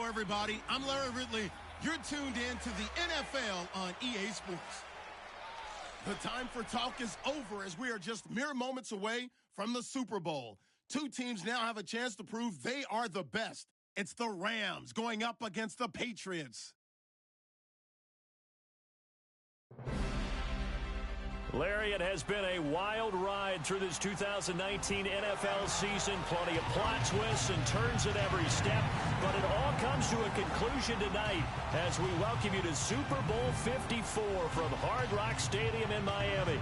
Hello, everybody. I'm Larry Ridley. You're tuned in to the NFL on EA Sports. The time for talk is over as we are just mere moments away from the Super Bowl. Two teams now have a chance to prove they are the best. It's the Rams going up against the Patriots. Larry, it has been a wild ride through this 2019 NFL season. Plenty of plot twists and turns at every step. But it all comes to a conclusion tonight as we welcome you to Super Bowl 54 from Hard Rock Stadium in Miami.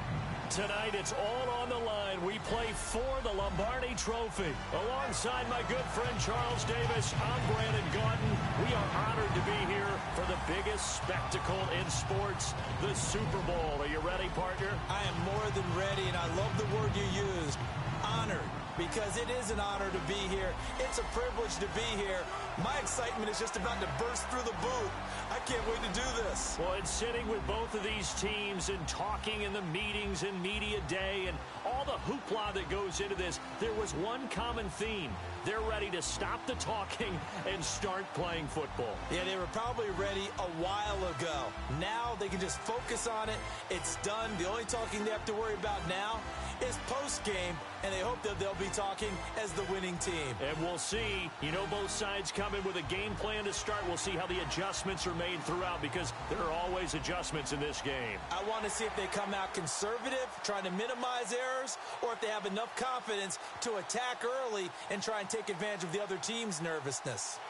Tonight, it's all on the line. We play for the Lombardi Trophy. Alongside my good friend Charles Davis, I'm Brandon Gaudin. We are honored to be here for the biggest spectacle in sports, the Super Bowl. Are you ready, partner? I am more than ready, and I love the word you used, honored, because it is an honor to be here. It's a privilege to be here. My excitement is just about to burst through the booth. I can't wait to do this. Well, it's sitting with both of these teams and talking in the meetings and media day and all the hoopla that goes into this. There was one common theme. They're ready to stop the talking and start playing football. Yeah, they were probably ready a while ago. Now they can just focus on it. It's done. The only talking they have to worry about now is post-game, and they hope that they'll be talking as the winning team. And we'll see. You know, both sides come in with a game plan to start. We'll see how the adjustments are made throughout because there are always adjustments in this game. I want to see if they come out conservative, trying to minimize errors, or if they have enough confidence to attack early and try and take advantage of the other team's nervousness.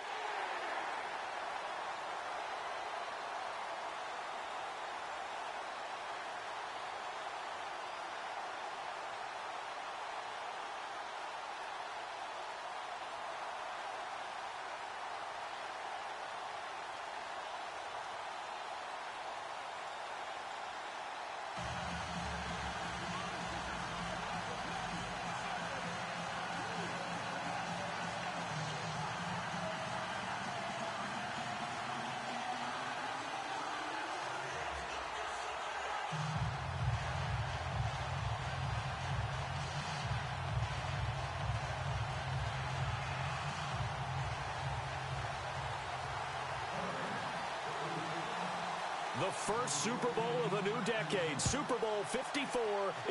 The first Super Bowl of a new decade, Super Bowl 54,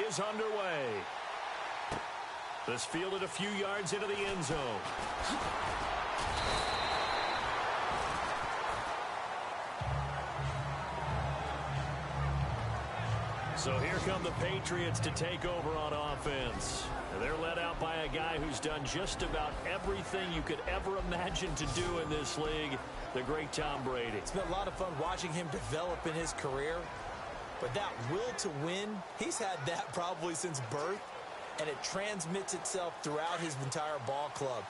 is underway. This fielded a few yards into the end zone. So here come the Patriots to take over on offense. They're led out by a guy who's done just about everything you could ever imagine to do in this league, the great Tom Brady. It's been a lot of fun watching him develop in his career. But that will to win, he's had that probably since birth, and it transmits itself throughout his entire ball club.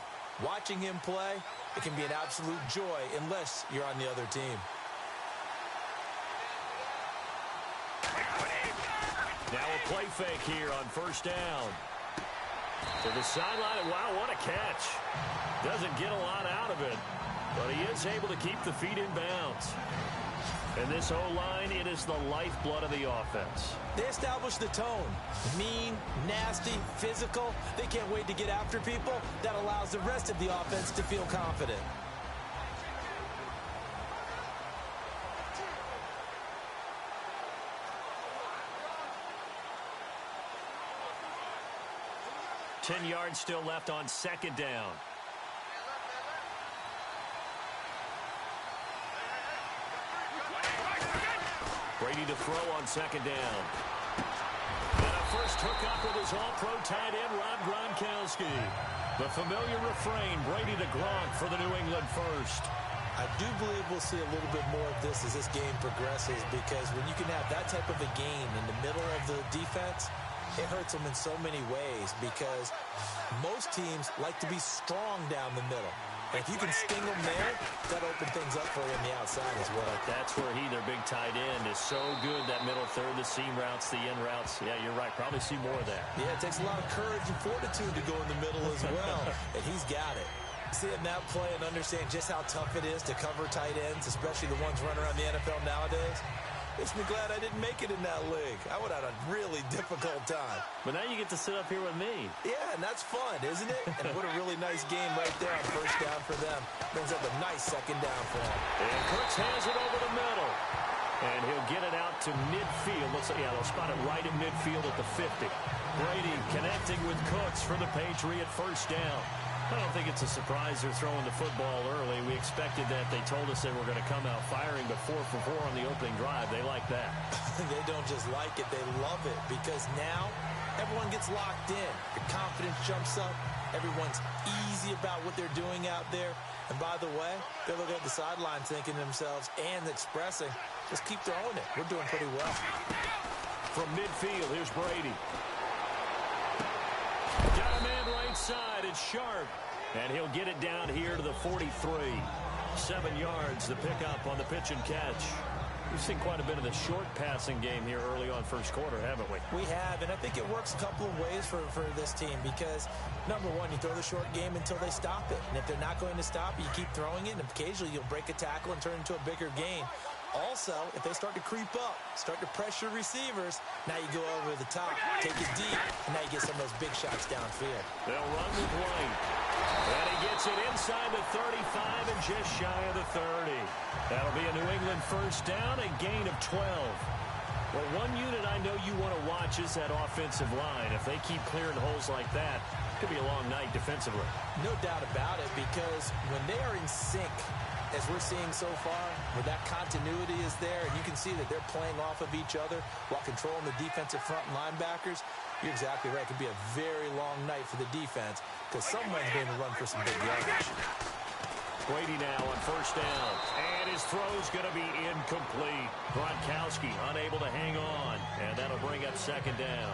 Watching him play, it can be an absolute joy unless you're on the other team. Now a play fake here on first down. To the sideline, wow, what a catch. Doesn't get a lot out of it, but he is able to keep the feet in bounds. And this O-line, it is the lifeblood of the offense. They establish the tone. Mean, nasty, physical. They can't wait to get after people. That allows the rest of the offense to feel confident. Ten yards still left on second down. Brady to throw on second down. And a first hookup with his all-pro tight end, Rob Gronkowski. The familiar refrain, Brady to Gronk for the New England first. I do believe we'll see a little bit more of this as this game progresses, because when you can have that type of a game in the middle of the defense, it hurts them in so many ways, because most teams like to be strong down the middle. And if you can sting them there, that'll open things up for you on the outside as well. But that's where he, their big tight end, is so good, that middle third, the seam routes, the in routes. Yeah, you're right. Probably see more of that. Yeah, it takes a lot of courage and fortitude to go in the middle as well, and he's got it. Seeing that play and understand just how tough it is to cover tight ends, especially the ones running around the NFL nowadays, Makes me glad I didn't make it in that league. I would have had a really difficult time. But now you get to sit up here with me. Yeah, and that's fun, isn't it? And what a really nice game right there on first down for them. Brings up a nice second down for them. And Cooks has it over the middle. And he'll get it out to midfield. Looks like, yeah, they'll spot it right in midfield at the 50. Brady connecting with Cooks for the Patriot first down. I don't think it's a surprise they're throwing the football early. We expected that. They told us they were going to come out firing, but 4 for 4 on the opening drive. They like that. They don't just like it, they love it, because now everyone gets locked in. The confidence jumps up. Everyone's easy about what they're doing out there. And by the way, they're looking at the sideline thinking to themselves and expressing, just keep throwing it. We're doing pretty well. From midfield, here's Brady. Got a man right side. It's Sharp. And he'll get it down here to the 43. 7 yards, the pickup on the pitch and catch. We've seen quite a bit of the short passing game here early on first quarter, haven't we? We have, and I think it works a couple of ways for this team because, number one, you throw the short game until they stop it. And if they're not going to stop it, you keep throwing it, and occasionally you'll break a tackle and turn it into a bigger gain. Also, if they start to creep up, start to pressure receivers, now you go over the top, take it deep, and now you get some of those big shots downfield. They'll run with White. And he gets it inside the 35 and just shy of the 30. That'll be a New England first down, a gain of 12. Well, one unit I know you want to watch is that offensive line. If they keep clearing holes like that, it could be a long night defensively. No doubt about it, because when they are in sync, as we're seeing so far, where that continuity is there, and you can see that they're playing off of each other while controlling the defensive front linebackers, you're exactly right. It could be a very long night for the defense because someone's going to run for some big yardage. Brady now on first down. And his throw's going to be incomplete. Gronkowski unable to hang on, and that'll bring up second down.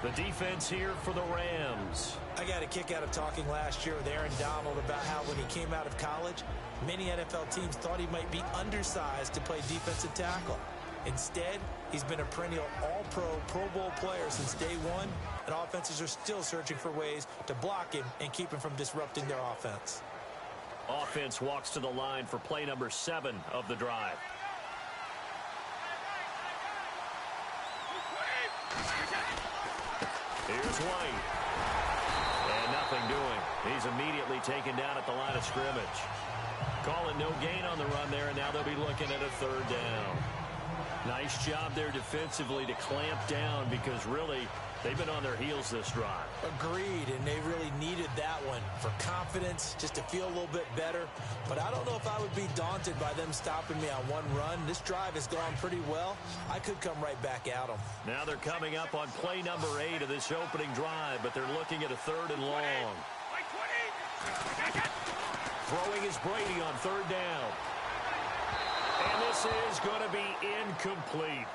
The defense here for the Rams. I got a kick out of talking last year with Aaron Donald about how when he came out of college, many NFL teams thought he might be undersized to play defensive tackle. Instead, he's been a perennial all-pro, Pro Bowl player since day one, and offenses are still searching for ways to block him and keep him from disrupting their offense. Offense walks to the line for play number 7 of the drive. Here's White. And nothing doing. He's immediately taken down at the line of scrimmage. Calling no gain on the run there, and now they'll be looking at a third down. Nice job there defensively to clamp down because really they've been on their heels this drive. Agreed, and they really needed that one for confidence, just to feel a little bit better. But I don't know if I would be daunted by them stopping me on one run. This drive has gone pretty well. I could come right back at them. Now they're coming up on play number 8 of this opening drive, but they're looking at a third and long. Throwing is Brady on third down. And this is going to be incomplete.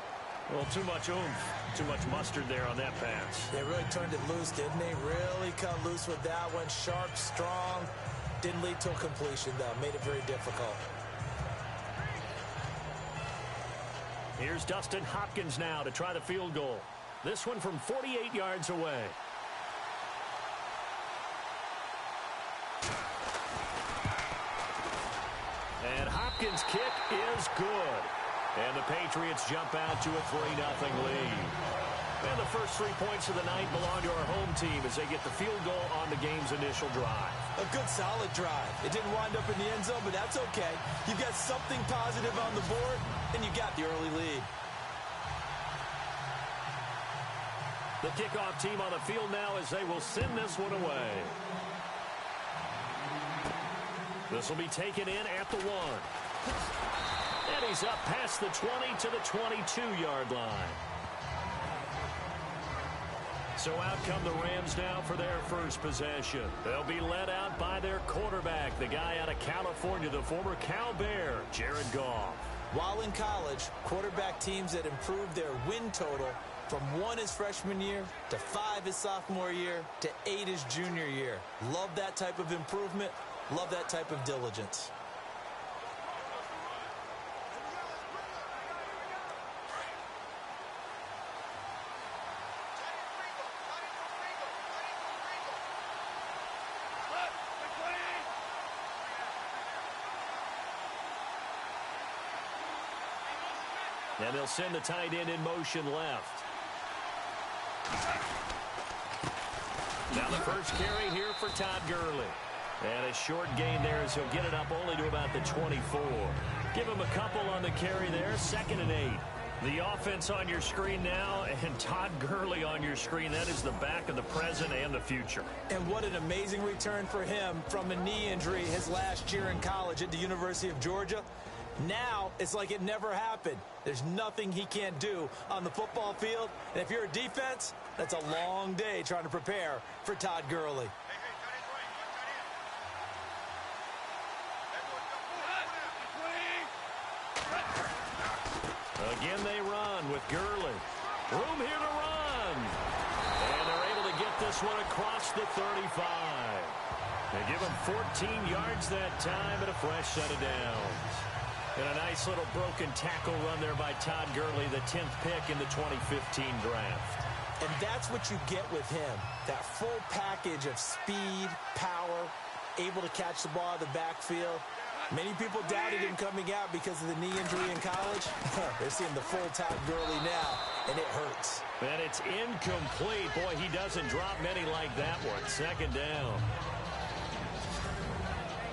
Well, too much oomph, too much mustard there on that pass. They really turned it loose, didn't they? Really cut loose with that one. Sharp, strong. Didn't lead to a completion, though. Made it very difficult. Here's Dustin Hopkins now to try the field goal. This one from 48 yards away. And Hopkins' kick is good. And the Patriots jump out to a 3-0 lead. And the first 3 points of the night belong to our home team as they get the field goal on the game's initial drive. A good, solid drive. It didn't wind up in the end zone, but that's okay. You've got something positive on the board, and you got the early lead. The kickoff team on the field now as they will send this one away. This will be taken in at the 1. And he's up past the 20 to the 22-yard line. So out come the Rams now for their first possession. They'll be led out by their quarterback, the guy out of California, the former Cal Bear, Jared Goff. While in college, quarterback teams that improved their win total from 1 his freshman year to 5 his sophomore year to 8 his junior year. Love that type of improvement. Love that type of diligence. And they'll send the tight end in motion left. Now the first carry here for Todd Gurley. And a short gain there as he'll get it up only to about the 24. Give him a couple on the carry there. 2nd and 8. The offense on your screen now, and Todd Gurley on your screen. That is the back of the present and the future. And what an amazing return for him from a knee injury his last year in college at the University of Georgia. Now it's like it never happened. There's nothing he can't do on the football field. And if you're a defense, that's a long day trying to prepare for Todd Gurley. Again they run with Gurley. Room here to run. And they're able to get this one across the 35. They give him 14 yards that time and a fresh set of downs. And a nice little broken tackle run there by Todd Gurley, the 10th pick in the 2015 draft. And that's what you get with him. That full package of speed, power, able to catch the ball in the backfield. Many people doubted him coming out because of the knee injury in college. They're seeing the full Todd Gurley now, and it hurts. And it's incomplete. Boy, he doesn't drop many like that one. 2nd down.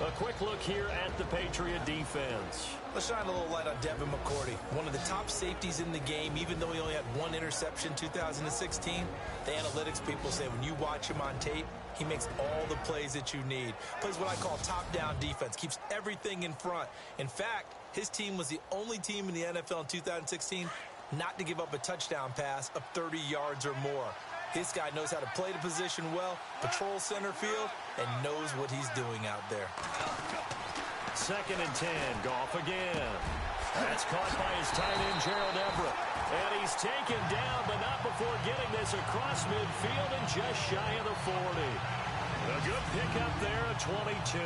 A quick look here at the Patriot defense. Let's shine a little light on Devin McCourty, one of the top safeties in the game, even though he only had 1 interception in 2016. The analytics people say when you watch him on tape, he makes all the plays that you need. Plays what I call top-down defense, keeps everything in front. In fact, his team was the only team in the NFL in 2016 not to give up a touchdown pass of 30 yards or more. This guy knows how to play the position well, patrol center field, and knows what he's doing out there. 2nd and 10. Goff again. That's caught by his tight end, Gerald Everett. And he's taken down, but not before getting this across midfield and just shy of the 40. A good pickup there at 22.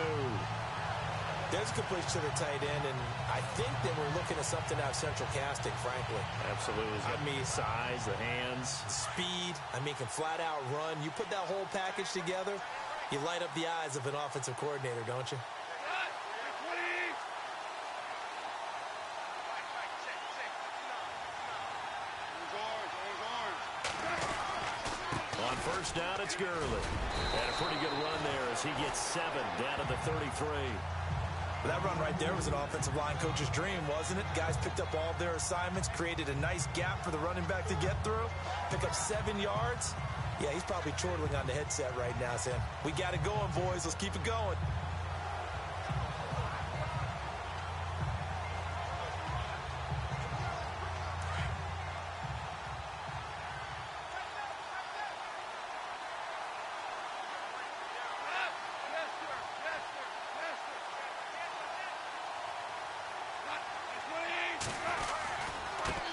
There's a completion to the tight end, and I think that we're looking at something out of central casting, frankly. Absolutely. I mean, size, the hands. Speed. I mean, can flat out run. You put that whole package together, you light up the eyes of an offensive coordinator, don't you? On 1st down, it's Gurley. And a pretty good run there as he gets 7 down to the 33. That run right there was an offensive line coach's dream, wasn't it? Guys picked up all their assignments, created a nice gap for the running back to get through, pick up 7 yards. Yeah, he's probably chortling on the headset right now saying, we got it going, boys. Let's keep it going.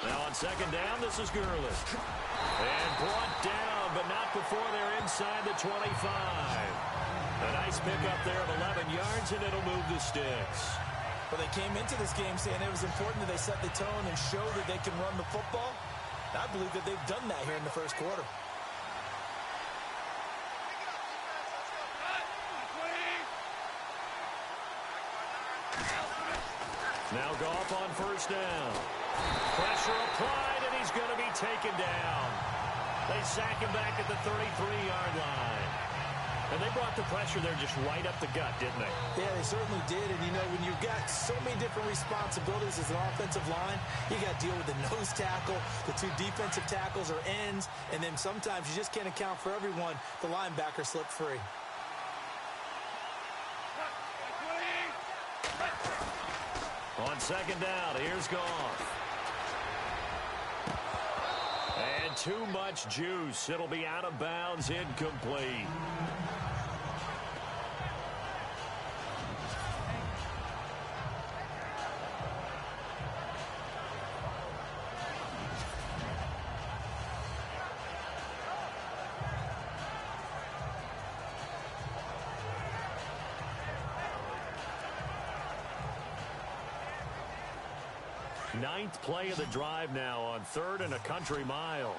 Now on 2nd down, this is Gurley. And brought down, but not before they're inside the 25. A nice pickup there of 11 yards, and it'll move the sticks. Well, they came into this game saying it was important that they set the tone and show that they can run the football. I believe that they've done that here in the 1st quarter. Now Goff on 1st down. Pressure applied, and he's going to be taken down. They sack him back at the 33-yard line. And they brought the pressure there just right up the gut, didn't they? Yeah, they certainly did. And, you know, when you've got so many different responsibilities as an offensive line, you got to deal with the nose tackle, the 2 defensive tackles or ends, and then sometimes you just can't account for everyone. The linebacker slipped free. On 2nd down, here's Goff. And too much juice. It'll be out of bounds, incomplete. Ninth play of the drive now on 3rd and a country mile.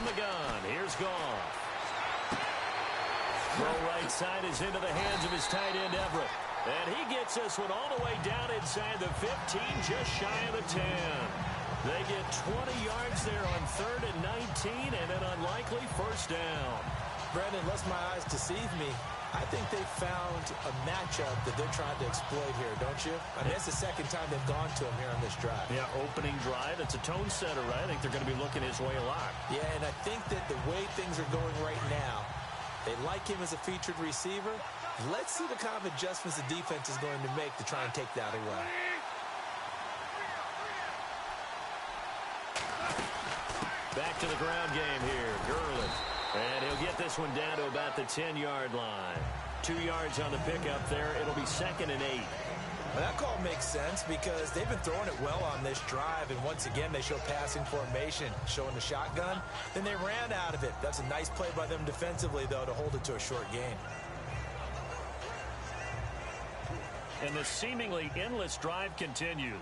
the gun, here's Goff. Throw right side is into the hands of his tight end, Everett. And he gets this one all the way down inside the 15, just shy of the 10. They get 20 yards there on 3rd and 19, and an unlikely first down. Brandon, lest my eyes deceive me, I think they found a matchup that they're trying to exploit here, don't you? I mean, that's the second time they've gone to him here on this drive. Yeah, opening drive. It's a tone setter, right? I think they're going to be looking his way a lot. Yeah, and I think that the way things are going right now, they like him as a featured receiver. Let's see the kind of adjustments the defense is going to make to try and take that away. Back to the ground game here. Gurley. And he'll get this one down to about the 10-yard line. 2 yards on the pickup there. It'll be 2nd and 8. Well, that call makes sense because they've been throwing it well on this drive, and once again they show passing formation, showing the shotgun. Then they ran out of it. That's a nice play by them defensively, though, to hold it to a short gain. And the seemingly endless drive continues.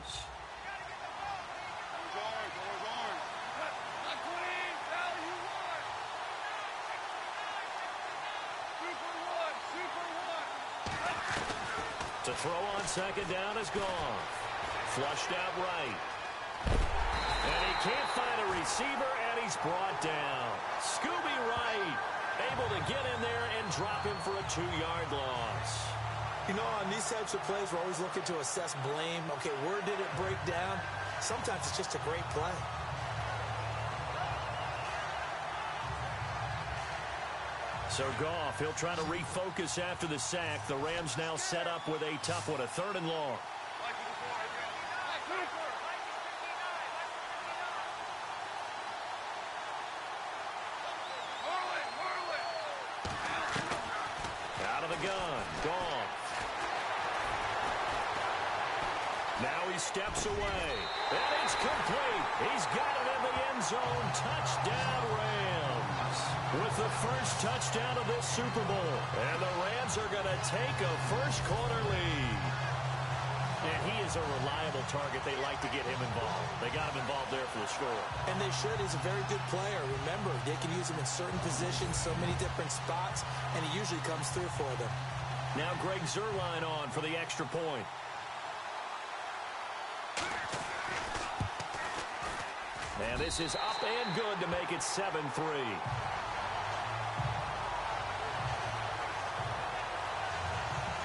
To throw on 2nd down is gone. Flushed out right. And he can't find a receiver, and he's brought down. Scooby Wright able to get in there and drop him for a 2-yard loss. You know, on these types of plays, we're always looking to assess blame. Okay, where did it break down? Sometimes it's just a great play. So Goff, he'll try to refocus after the sack. The Rams now set up with a tough one, a 3rd and long. Out of the gun, Goff. Now he steps away. And it's complete. He's got it in the end zone. Touchdown, Rams. With the first touchdown of this Super Bowl. And the Rams are going to take a first-quarter lead. And he is a reliable target. They like to get him involved. They got him involved there for the score. And they should. He's a very good player. Remember, they can use him in certain positions, so many different spots, and he usually comes through for them. Now Greg Zuerlein on for the extra point. And this is up and good to make it 7-3.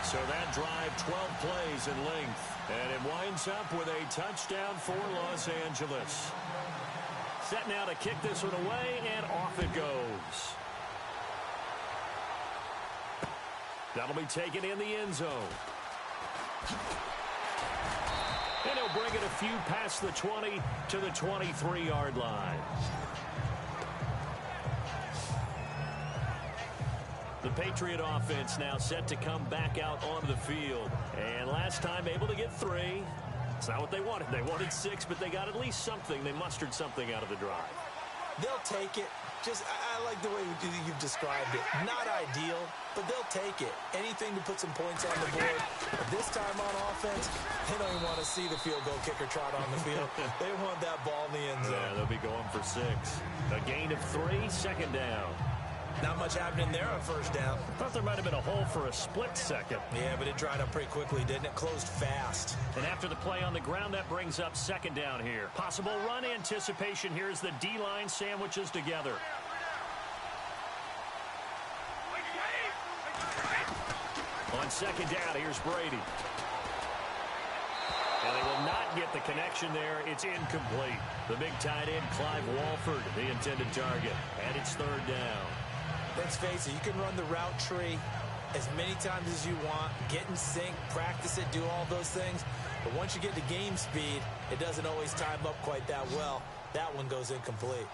So that drive, 12 plays in length. And it winds up with a touchdown for Los Angeles. Set now to kick this one away, and off it goes. That'll be taken in the end zone. And he'll bring it a few past the 20 to the 23-yard line. The Patriot offense now set to come back out onto the field. And last time able to get 3. It's not what they wanted. They wanted 6, but they got at least something. They mustered something out of the drive. They'll take it. Just, I like the way you've described it. Not ideal, but they'll take it. Anything to put some points on the board. But this time on offense, they don't even want to see the field goal kicker trot on the field. They want that ball in the end zone. Yeah, they'll be going for 6. A gain of 3, 2nd down. Not much happening there on 1st down. Thought there might have been a hole for a split second. Yeah, but it dried up pretty quickly, didn't it? Closed fast. And after the play on the ground, that brings up 2nd down here. Possible run anticipation here as the D-line sandwiches together. On 2nd down, here's Brady. And they will not get the connection there. It's incomplete. The big tight end, Clive Walford, the intended target. And it's 3rd down. Let's face it, you can run the route tree as many times as you want, get in sync, practice it, do all those things. But once you get to game speed, it doesn't always time up quite that well. That one goes incomplete.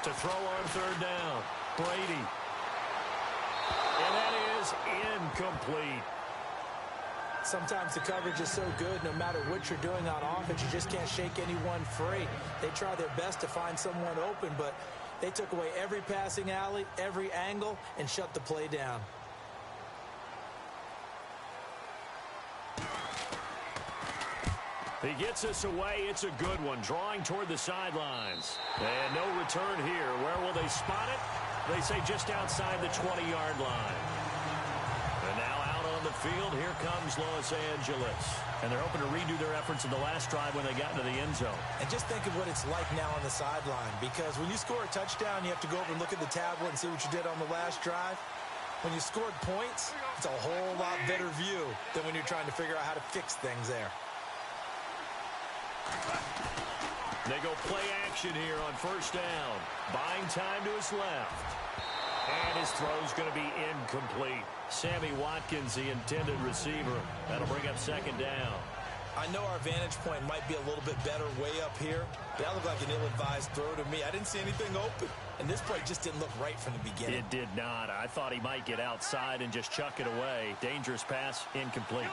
To throw on 3rd down, Brady. And that is incomplete. Sometimes the coverage is so good, no matter what you're doing on offense, you just can't shake anyone free. They try their best to find someone open, but they took away every passing alley, every angle, and shut the play down. He gets us away. It's a good one. Drawing toward the sidelines. And no return here. Where will they spot it? They say just outside the 20-yard line. And now out on the field, here comes Los Angeles. And they're hoping to redo their efforts in the last drive when they got into the end zone. And just think of what it's like now on the sideline. Because when you score a touchdown, you have to go over and look at the tablet and see what you did on the last drive. When you scored points, it's a whole lot better view than when you're trying to figure out how to fix things there. They go play action here on first down. Buying time to his left. And his throw's going to be incomplete. Sammy Watkins, the intended receiver. That'll bring up second down. I know our vantage point might be a little bit better way up here. That looked like an ill-advised throw to me. I didn't see anything open. And this play just didn't look right from the beginning. It did not. I thought he might get outside and just chuck it away. Dangerous pass, incomplete.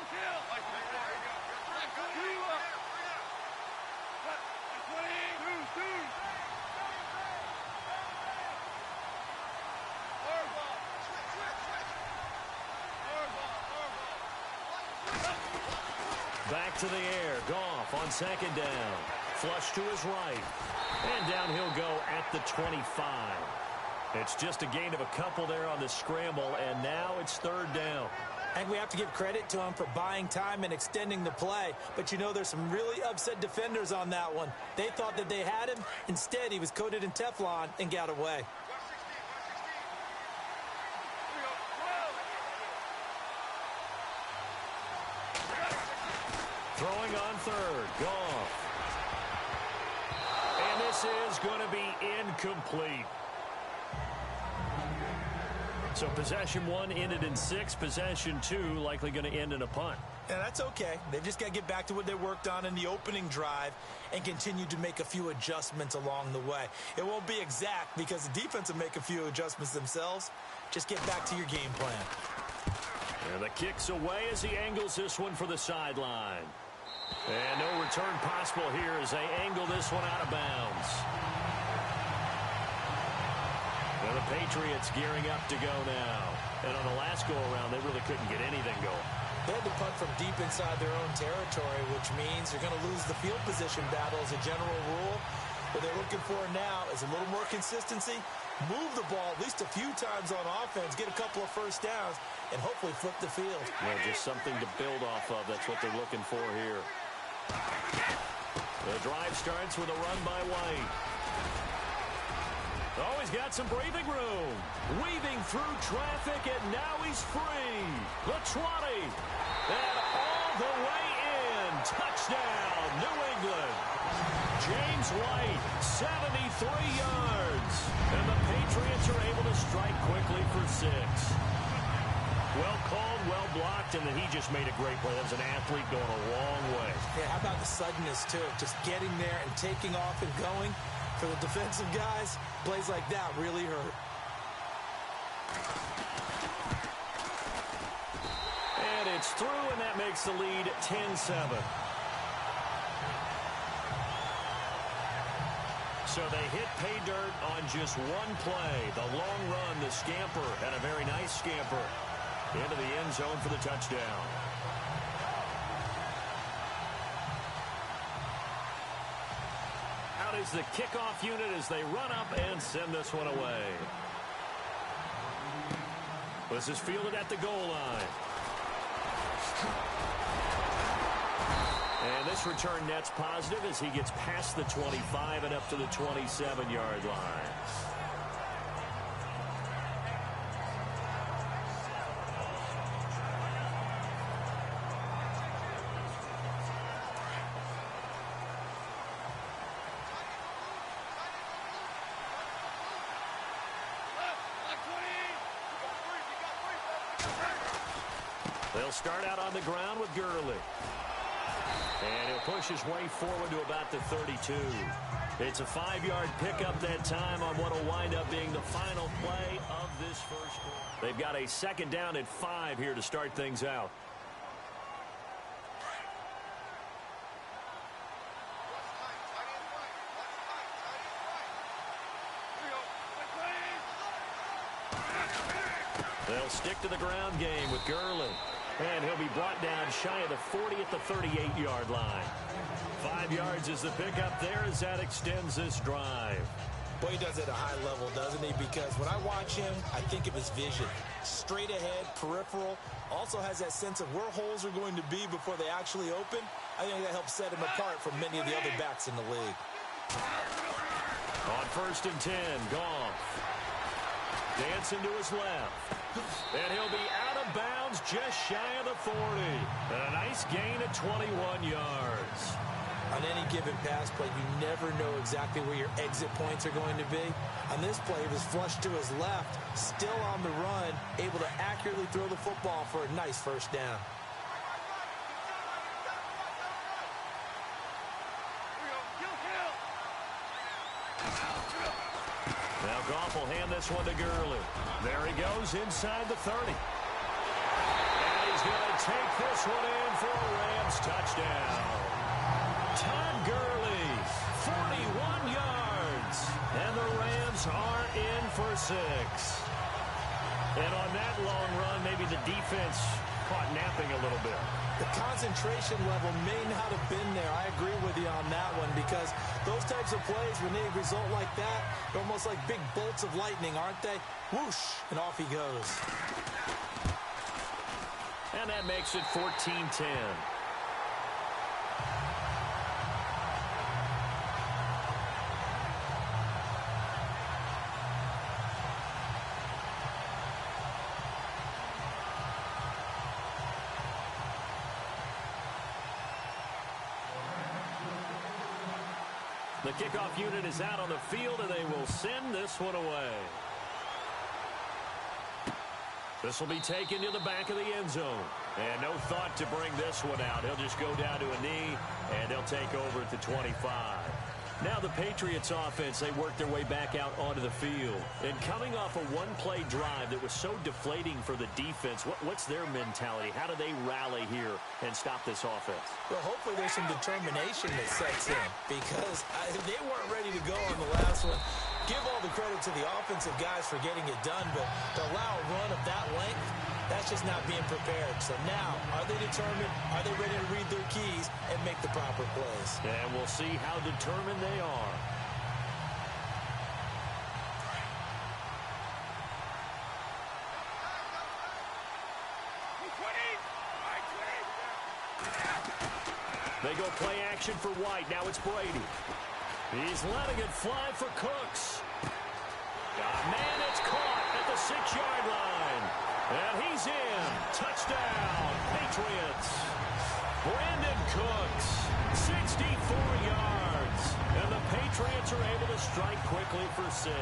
Back to the air. Goff on second down. Flush to his right. And down he'll go at the 25. It's just a gain of a couple there on the scramble, and now it's third down. And we have to give credit to him for buying time and extending the play. But, you know, there's some really upset defenders on that one. They thought that they had him. Instead, he was coated in Teflon and got away. Throwing on third. Goff. And this is going to be incomplete. So possession one ended in 6. Possession 2 likely going to end in a punt. Yeah, that's okay. They've just got to get back to what they worked on in the opening drive and continue to make a few adjustments along the way. It won't be exact because the defense will make a few adjustments themselves. Just get back to your game plan. And the kick's away as he angles this one for the sideline. And no return possible here as they angle this one out of bounds. Now the Patriots gearing up to go now. And on the last go-around, they really couldn't get anything going. They had to punt from deep inside their own territory, which means they're going to lose the field position battle as a general rule. What they're looking for now is a little more consistency, move the ball at least a few times on offense, get a couple of first downs, and hopefully flip the field. Well, just something to build off of. That's what they're looking for here. The drive starts with a run by White. Oh, he's got some breathing room. Weaving through traffic, and now he's free. The 20. And all the way in. Touchdown, New England. James White, 73 yards. And the Patriots are able to strike quickly for 6. Well called, well blocked, and then he just made a great play. That was an athlete going a long way. Yeah, how about the suddenness, too? Just getting there and taking off and going. For the defensive guys, plays like that really hurt. And it's through, and that makes the lead 10-7. So they hit pay dirt on just one play. The long run, the scamper, and a very nice scamper into the end zone for the touchdown. Out is the kickoff unit as they run up and send this one away. This is fielded at the goal line. And this return net's positive as he gets past the 25 and up to the 27-yard line. They'll start out on the ground with Gurley. And he'll push his way forward to about the 32. It's a 5-yard pickup that time on what will wind up being the final play of this first quarter. They've got a second down at 5 here to start things out. They'll stick to the ground game with Gurley. And he'll be brought down shy of the 40 at the 38-yard line. 5 yards is the pickup there as that extends this drive. Boy, he does it at a high level, doesn't he? Because when I watch him, I think of his vision. Straight ahead, peripheral. Also has that sense of where holes are going to be before they actually open. I think that helps set him apart from many of the other backs in the league. On 1st and 10, Goff. Dancing to his left. And he'll be out of bounds just shy of the 40. And a nice gain of 21 yards. On any given pass play, you never know exactly where your exit points are going to be. On this play, he was flushed to his left, still on the run, able to accurately throw the football for a nice first down. Now Goff will hand this one to Gurley. There he goes inside the 30. And he's going to take this one in for a Rams touchdown. Todd Gurley, 41 yards. And the Rams are in for 6. And on that long run, maybe the defense caught napping a little bit. The concentration level may not have been there. I agree with you on that one because those types of plays, when they result like that, they're almost like big bolts of lightning, aren't they? Whoosh, and off he goes. And that makes it 14-10. The kickoff unit is out on the field, and they will send this one away. This will be taken to the back of the end zone. And no thought to bring this one out. He'll just go down to a knee, and they'll take over at the 25. Now the Patriots offense, they work their way back out onto the field. And coming off a one-play drive that was so deflating for the defense, what's their mentality? How do they rally here and stop this offense? Well, hopefully there's some determination that sets in because they weren't ready to go on the last one. Give all the credit to the offensive guys for getting it done, but to allow a run of that length, that's just not being prepared. So now, are they determined? Are they ready to read their keys and make the proper plays? And we'll see how determined they are. They go play action for White. Now it's Brady. He's letting it fly for Cooks. Man, it's caught at the 6-yard line. And he's in. Touchdown, Patriots. Brandon Cooks, 64 yards. And the Patriots are able to strike quickly for 6.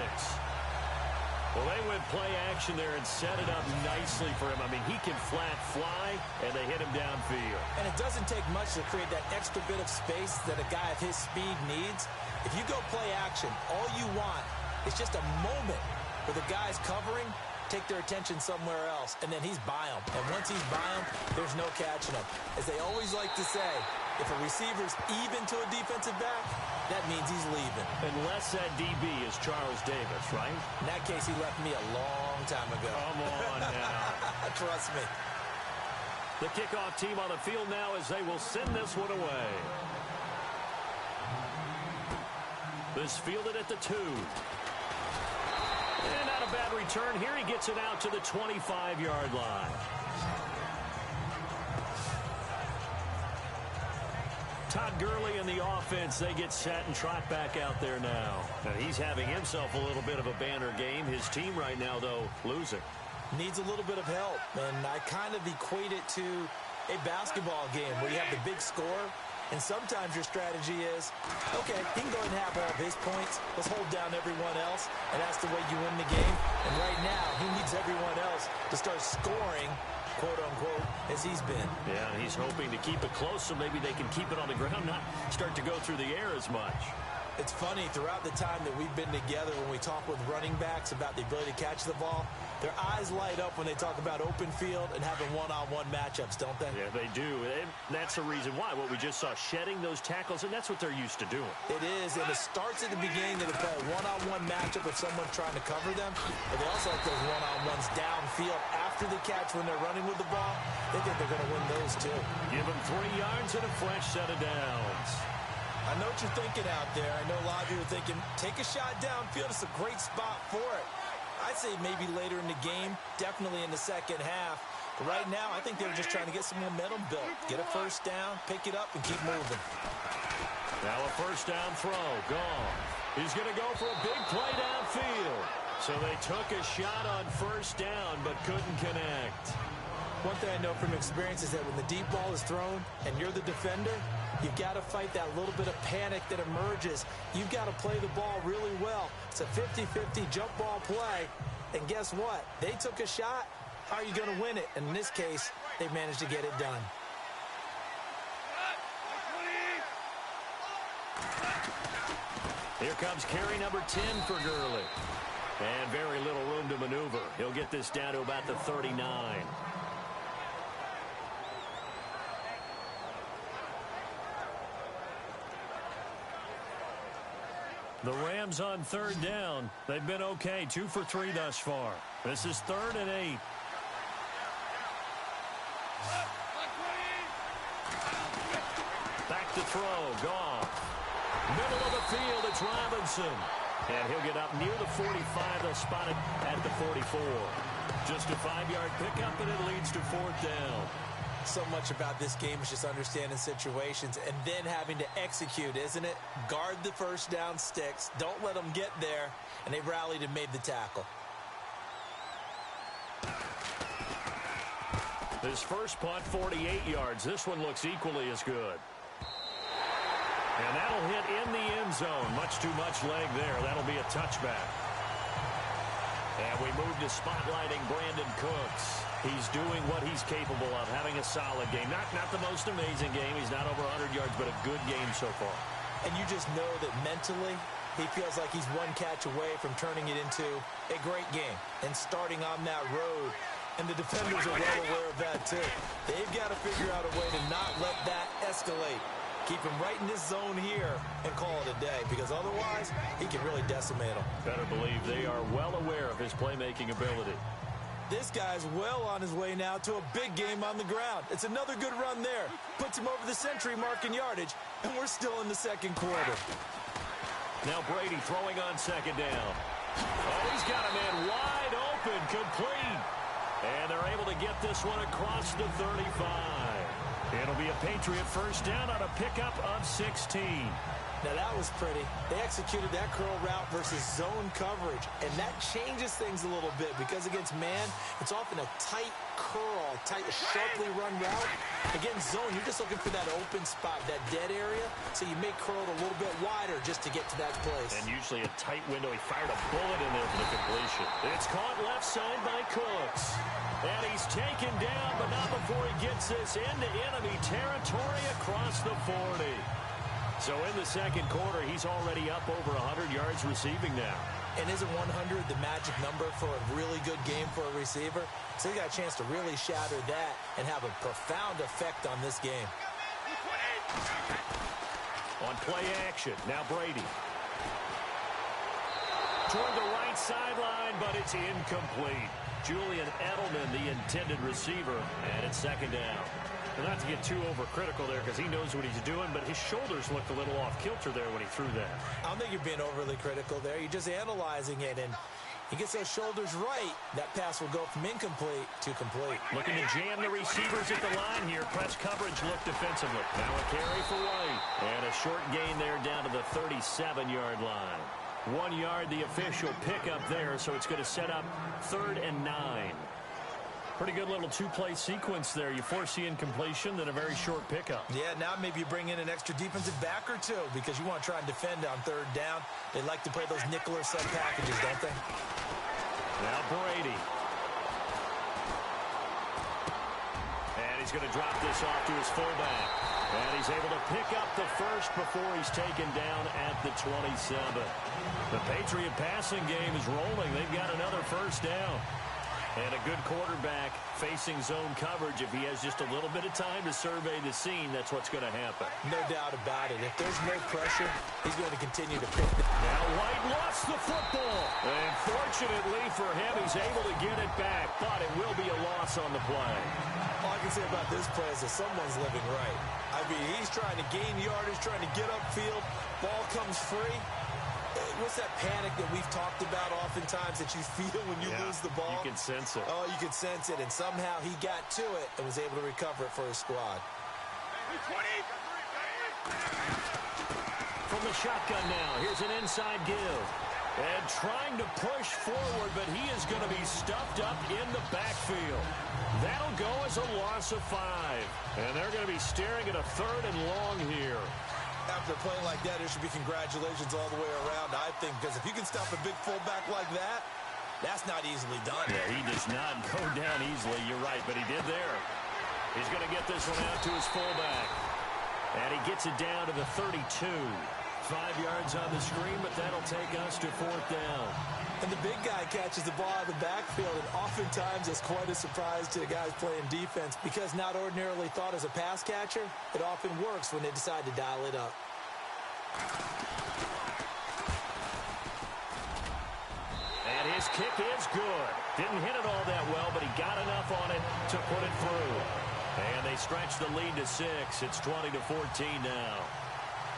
Well, they went play action there and set it up nicely for him. I mean, he can flat fly, and they hit him downfield. And it doesn't take much to create that extra bit of space that a guy of his speed needs. If you go play action, all you want is just a moment where the guy's covering, take their attention somewhere else, and then he's by him. And once he's by him, there's no catching him. As they always like to say, if a receiver's even to a defensive back, that means he's leaving. Unless that DB is Charles Davis, right? In that case, he left me a long time ago. Come on now. Trust me. The kickoff team on the field now as they will send this one away. This fielded at the 2. And not a bad return here. He gets it out to the 25-yard line. Todd Gurley and the offense, they get set and trot back out there now. And he's having himself a little bit of a banner game. His team right now, though, losing. Needs a little bit of help. And I kind of equate it to a basketball game where you have the big score. And sometimes your strategy is, okay, he can go ahead and have all of his points. Let's hold down everyone else. And that's the way you win the game. And right now, he needs everyone else to start scoring, quote-unquote, as he's been. Yeah, and he's hoping to keep it close so maybe they can keep it on the ground, not start to go through the air as much. It's funny, throughout the time that we've been together, when we talk with running backs about the ability to catch the ball, their eyes light up when they talk about open field and having one-on-one matchups, don't they? Yeah, they do. And that's the reason why. What we just saw, shedding those tackles, and that's what they're used to doing. It is, and it starts at the beginning. They play a one-on-one matchup with someone trying to cover them, but they also like those one-on-ones downfield after the catch when they're running with the ball. They think they're going to win those, too. Give them 3 yards and a fresh set of downs. I know what you're thinking out there. I know a lot of you are thinking, take a shot downfield. It's a great spot for it. I'd say maybe later in the game, definitely in the second half. But right now, I think they're just trying to get some momentum built. Get a first down, pick it up, and keep moving. Now a first down throw, gone. He's going to go for a big play downfield. So they took a shot on first down, but couldn't connect. One thing I know from experience is that when the deep ball is thrown and you're the defender, you've got to fight that little bit of panic that emerges. You've got to play the ball really well. It's a 50-50 jump ball play. And guess what? They took a shot. How are you going to win it? And in this case, they managed to get it done. Here comes carry number 10 for Gurley. And very little room to maneuver. He'll get this down to about the 39. The Rams on third down. They've been okay. 2 for 3 thus far. This is 3rd and 8. Back to throw. Gone. Middle of the field. It's Robinson. And he'll get up near the 45. They'll spot it at the 44. Just a 5-yard pickup, and it leads to 4th down. So much about this game is just understanding situations and then having to execute, isn't it? Guard the first down sticks. Don't let them get there. And they rallied and made the tackle. This first punt, 48 yards. This one looks equally as good. And that'll hit in the end zone. Much too much leg there. That'll be a touchback. And we move to spotlighting Brandon Cooks. He's doing what he's capable of, having a solid game. Not the most amazing game. He's not over 100 yards, but a good game so far. And you just know that mentally, he feels like he's one catch away from turning it into a great game and starting on that road. And the defenders are well aware of that, too. They've got to figure out a way to not let that escalate. Keep him right in this zone here and call it a day, because otherwise he can really decimate them. Better believe they are well aware of his playmaking ability. This guy's well on his way now to a big game on the ground. It's another good run there. Puts him over the century mark in yardage, and we're still in the second quarter. Now Brady throwing on second down. Oh, he's got a man wide open, complete. And they're able to get this one across the 35. It'll be a Patriot first down on a pickup of 16. Now that was pretty. They executed that curl route versus zone coverage, and that changes things a little bit because against man, it's often a tight curl, sharply run route. Against zone, you're just looking for that open spot, that dead area, so you may curl it a little bit wider just to get to that place. And usually a tight window. He fired a bullet in there for the completion. It's caught left side by Cooks. And he's taken down, but not before he gets this into enemy territory across the 40. So in the second quarter, he's already up over 100 yards receiving now. And isn't 100 the magic number for a really good game for a receiver? So he got a chance to really shatter that and have a profound effect on this game. On play action, now Brady. Toward the right sideline, but it's incomplete. Julian Edelman, the intended receiver, and it's second down. And not to get too overcritical there because he knows what he's doing, but his shoulders looked a little off kilter there when he threw that. I don't think you're being overly critical there. You're just analyzing it, and he gets those shoulders right. That pass will go from incomplete to complete. Looking to jam the receivers at the line here. Press coverage look defensively. Now a carry for White. And a short gain there down to the 37-yard line. 1 yard, the official pickup there, so it's going to set up 3rd and 9. Pretty good little two-play sequence there. You force the incompletion, then a very short pickup. Yeah, now maybe you bring in an extra defensive back or two because you want to try and defend on 3rd down. They like to play those nickel or sub packages, don't they? Now Brady. And he's going to drop this off to his fullback. And he's able to pick up the first before he's taken down at the 27. The Patriot passing game is rolling. They've got another first down. And a good quarterback facing zone coverage. If he has just a little bit of time to survey the scene, that's what's going to happen. No doubt about it. If there's no pressure, he's going to continue to pick. Now White lost the football. And fortunately for him, he's able to get it back. But it will be a loss on the play. All I can say about this play is that someone's living right. I mean, he's trying to gain yardage, trying to get upfield. Ball comes free. What's that panic that we've talked about oftentimes that you feel when you lose the ball? You can sense it. Oh, you can sense it. And somehow he got to it and was able to recover it for his squad. From the shotgun now, here's an inside give. And trying to push forward, but he is going to be stuffed up in the backfield. That'll go as a loss of 5. And they're going to be staring at a 3rd and long here. After playing like that, there should be congratulations all the way around, I think, because if you can stop a big fullback like that, that's not easily done. Yeah, he does not go down easily. You're right, but he did there. He's going to get this one out to his fullback. And he gets it down to the 32. 5 yards on the screen, but that'll take us to 4th down. And the big guy catches the ball out of the backfield, and oftentimes it's quite a surprise to the guys playing defense because not ordinarily thought as a pass catcher, it often works when they decide to dial it up. And his kick is good. Didn't hit it all that well, but he got enough on it to put it through. And they stretch the lead to 6. It's 20-14 now.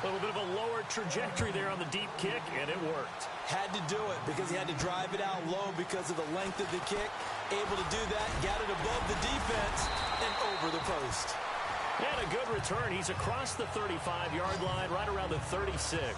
A little bit of a lower trajectory there on the deep kick, and it worked. Had to do it because he had to drive it out low because of the length of the kick. Able to do that, got it above the defense and over the post. And a good return. He's across the 35-yard line, right around the 36.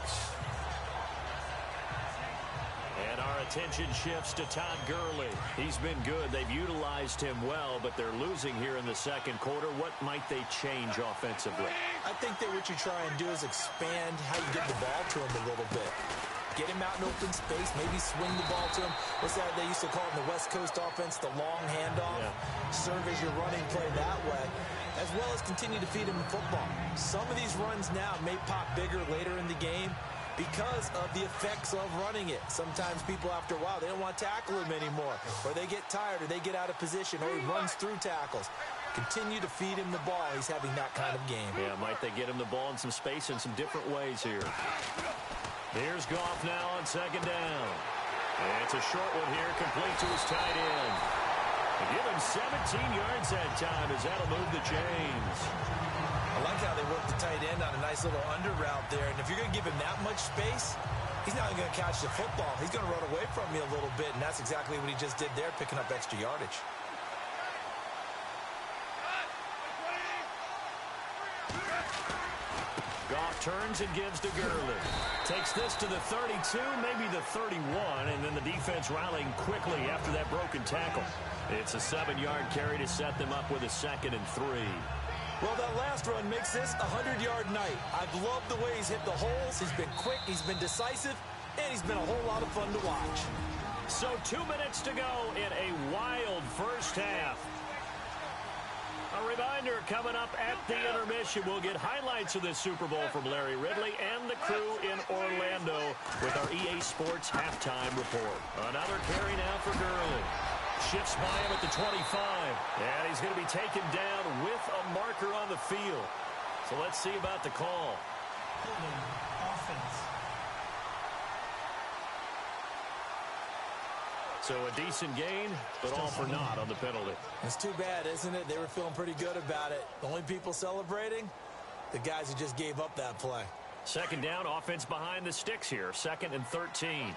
And our attention shifts to Todd Gurley. He's been good. They've utilized him well, but they're losing here in the second quarter. What might they change offensively? I think that what you try and do is expand how you get the ball to him a little bit. Get him out in open space, maybe swing the ball to him. What's that they used to call it in the West Coast offense, the long handoff? Yeah. Serve as your running play that way, as well as continue to feed him the football. Some of these runs now may pop bigger later in the game because of the effects of running it. Sometimes people, after a while, they don't want to tackle him anymore, or they get tired, or they get out of position, or he runs through tackles. Continue to feed him the ball. He's having that kind of game. Yeah, might they get him the ball in some space in some different ways here. Here's Goff now on 2nd down. And it's a short one here, complete to his tight end. Give him 17 yards that time as that'll move the chains. I like how they work the tight end on a nice little under route there. And if you're going to give him that much space, he's not going to catch the football. He's going to run away from you a little bit, and that's exactly what he just did there, picking up extra yardage. Goff turns and gives to Gurley. Takes this to the 32, maybe the 31, and then the defense rallying quickly after that broken tackle. It's a 7-yard carry to set them up with a 2nd and 3. Well, that last run makes this a 100-yard night. I've loved the way he's hit the holes. He's been quick, he's been decisive, and he's been a whole lot of fun to watch. So 2 minutes to go in a wild first half. A reminder, coming up at the intermission, we'll get highlights of this Super Bowl from Larry Ridley and the crew in Orlando with our EA Sports halftime report. Another carry now for Gurley. Shifts by him at the 25. And he's going to be taken down with a marker on the field. So let's see about the call. Offense. So a decent gain, but all for naught on the penalty. It's too bad, isn't it? They were feeling pretty good about it. The only people celebrating, the guys who just gave up that play. 2nd down, offense behind the sticks here. 2nd and 13.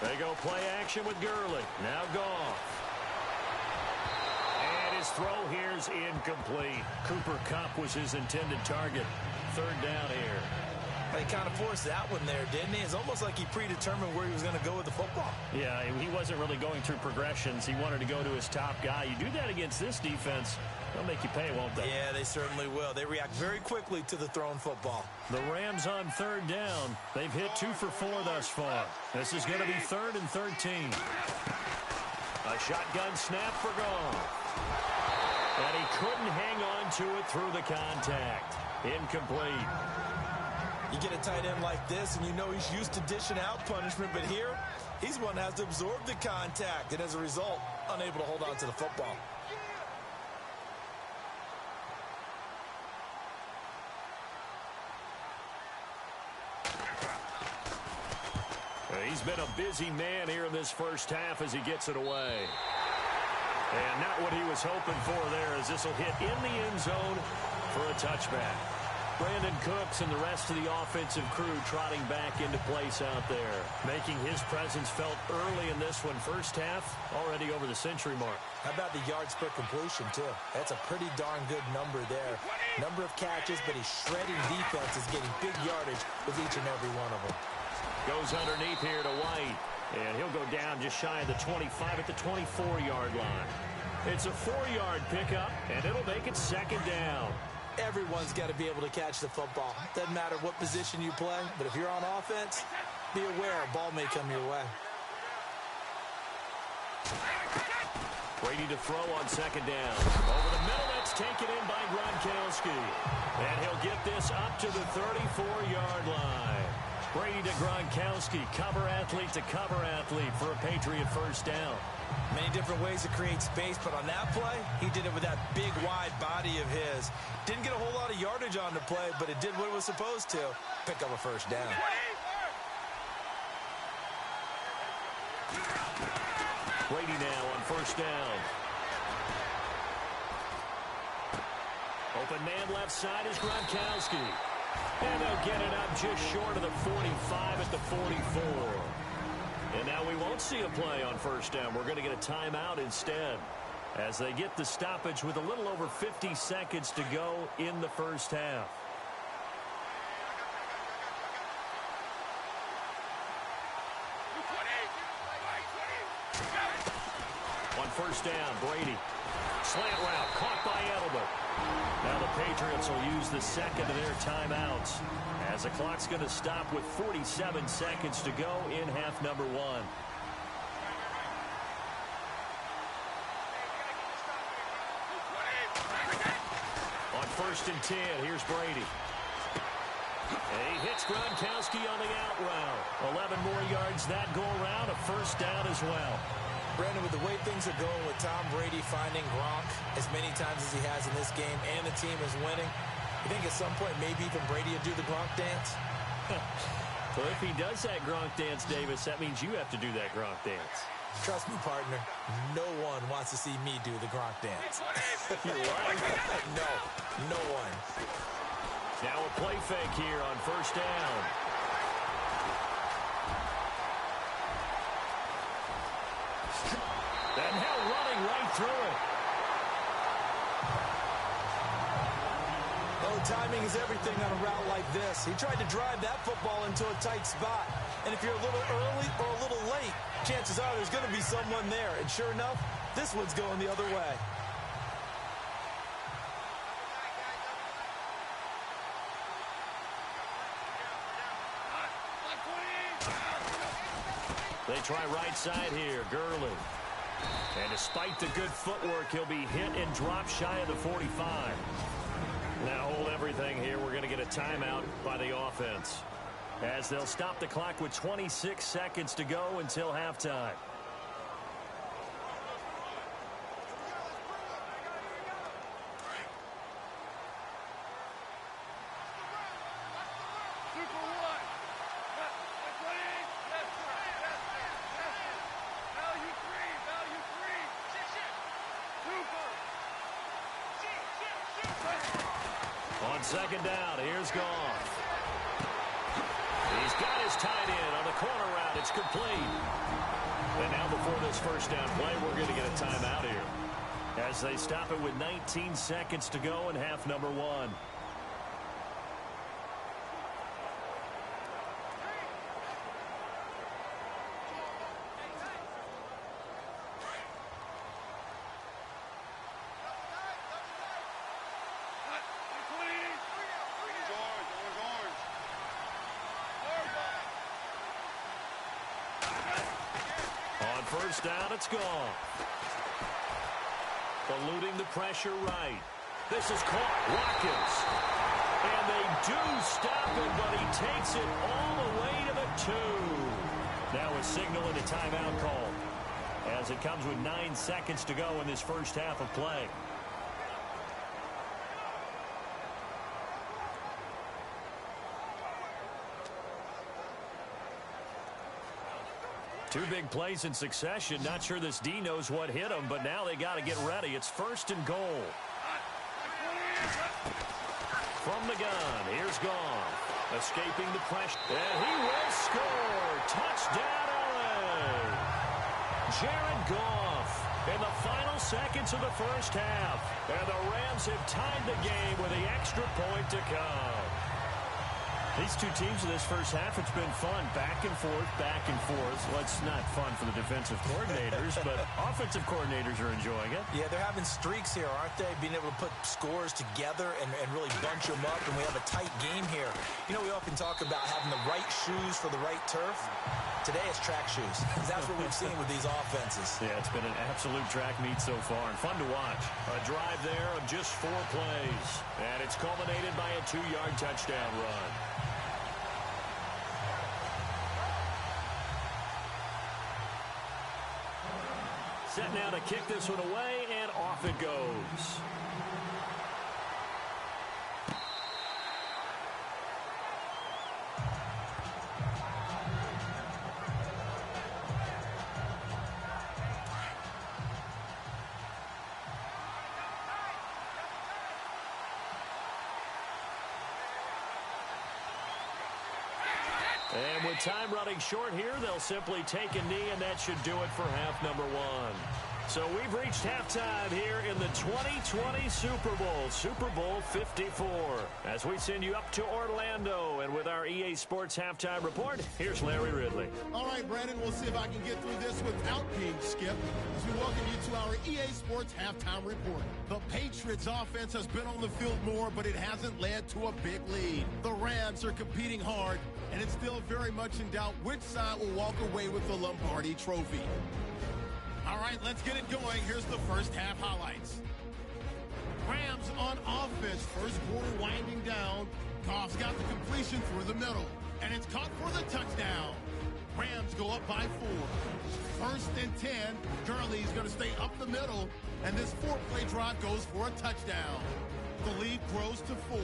They go play action with Gurley. Now Goff. And his throw here's incomplete. Cooper Kupp was his intended target. 3rd down here. He kind of forced that one there, didn't he? It's almost like he predetermined where he was going to go with the football. Yeah, he wasn't really going through progressions. He wanted to go to his top guy. You do that against this defense, They'll make you pay, won't they? Yeah, they certainly will. They react very quickly to the thrown football. The Rams on third down. They've hit 2 for 4 thus far. This is going to be 3rd and 13. A shotgun snap for Gone. And he couldn't hang on to it through the contact. Incomplete. You get a tight end like this, and you know he's used to dishing out punishment, but here, he's one that has to absorb the contact, and as a result, unable to hold on to the football. He's been a busy man here in this first half as he gets it away. And not what he was hoping for there, as this will hit in the end zone for a touchback. Brandon Cooks and the rest of the offensive crew trotting back into place out there, making his presence felt early in this one. First half, already over the century mark. How about the yards per completion, too? That's a pretty darn good number there. Number of catches, but he's shredding defenses, getting big yardage with each and every one of them. Goes underneath here to White, and he'll go down just shy of the 25 at the 24-yard line. It's a 4-yard pickup, and it'll make it 2nd down. Everyone's got to be able to catch the football. Doesn't matter what position you play, but if you're on offense, be aware a ball may come your way. Brady to throw on 2nd down. Over the middle, that's taken in by Gronkowski. And he'll get this up to the 34-yard line. Brady to Gronkowski, cover athlete to cover athlete for a Patriot first down. Many different ways to create space, but on that play, he did it with that big, wide body of his. Didn't get a whole lot of yardage on the play, but it did what it was supposed to. Pick up a first down. Brady now on first down. Open man left side is Gronkowski. And they'll get it up just short of the 45 at the 44. And now we won't see a play on first down. We're going to get a timeout instead, as they get the stoppage with a little over 50 seconds to go in the first half. On first down, Brady. Slant route, caught by Edelman. Now the Patriots will use the second of their timeouts, as the clock's going to stop with 47 seconds to go in half number 1. On 1st and 10, here's Brady. And he hits Gronkowski on the out route. 11 more yards that go around, a first down as well. Brandon, with the way things are going with Tom Brady finding Gronk as many times as he has in this game, and the team is winning, you think at some point maybe even Brady will do the Gronk dance? Well, if he does that Gronk dance, Davis, that means you have to do that Gronk dance. Trust me, partner, no one wants to see me do the Gronk dance. You're right. No one. Now a play fake here on first down. And now running right through it. Oh, timing is everything on a route like this. He tried to drive that football into a tight spot. And if you're a little early or a little late, chances are there's going to be someone there. And sure enough, this one's going the other way. They try right side here, Gurley. And despite the good footwork, he'll be hit and dropped shy of the 45. Now hold everything here. We're going to get a timeout by the offense, as they'll stop the clock with 26 seconds to go until halftime. On second down, here's Goff. He's got his tight end on the corner route. It's complete. And now before this first down play, we're going to get a timeout here, as they stop it with 19 seconds to go in half number 1. On first down, it's gone. Eluding the pressure right. This is caught. Watkins. And they do stop it, but he takes it all the way to the 2. Now a signal and a timeout call as it comes with 9 seconds to go in this first half of play. Two big plays in succession. Not sure this D knows what hit him, but now they got to get ready. It's first and goal. From the gun, here's Goff. Escaping the pressure. And he will score. Touchdown, LA. Jared Goff in the final seconds of the first half. And the Rams have tied the game with the extra point to come. These two teams in this first half, it's been fun. Back and forth, back and forth. Well, it's not fun for the defensive coordinators, but offensive coordinators are enjoying it. Yeah, they're having streaks here, aren't they? Being able to put scores together and really bunch them up, and we have a tight game here. You know, we often talk about having the right shoes for the right turf. Today it's track shoes. That's what we've seen with these offenses. Yeah, it's been an absolute track meet so far, and fun to watch. A drive there of just 4 plays, and it's culminated by a 2-yard touchdown run. Set now to kick this one away, and off it goes. And with time running short here, they'll simply take a knee, and that should do it for half number 1. So we've reached halftime here in the 2020 Super Bowl, Super Bowl 54. As we send you up to Orlando, and with our EA Sports Halftime Report, here's Larry Ridley. All right, Brandon, we'll see if I can get through this without being skipped as we welcome you to our EA Sports Halftime Report. The Patriots offense has been on the field more, but it hasn't led to a big lead. The Rams are competing hard, and it's still very much in doubt which side will walk away with the Lombardi Trophy. All right, let's get it going. Here's the first half highlights. Rams on offense. First quarter winding down. Goff's got the completion through the middle, and it's caught for the touchdown. Rams go up by 4. First and 10. Gurley's going to stay up the middle, and this 4-play drive goes for a touchdown. The lead grows to 4.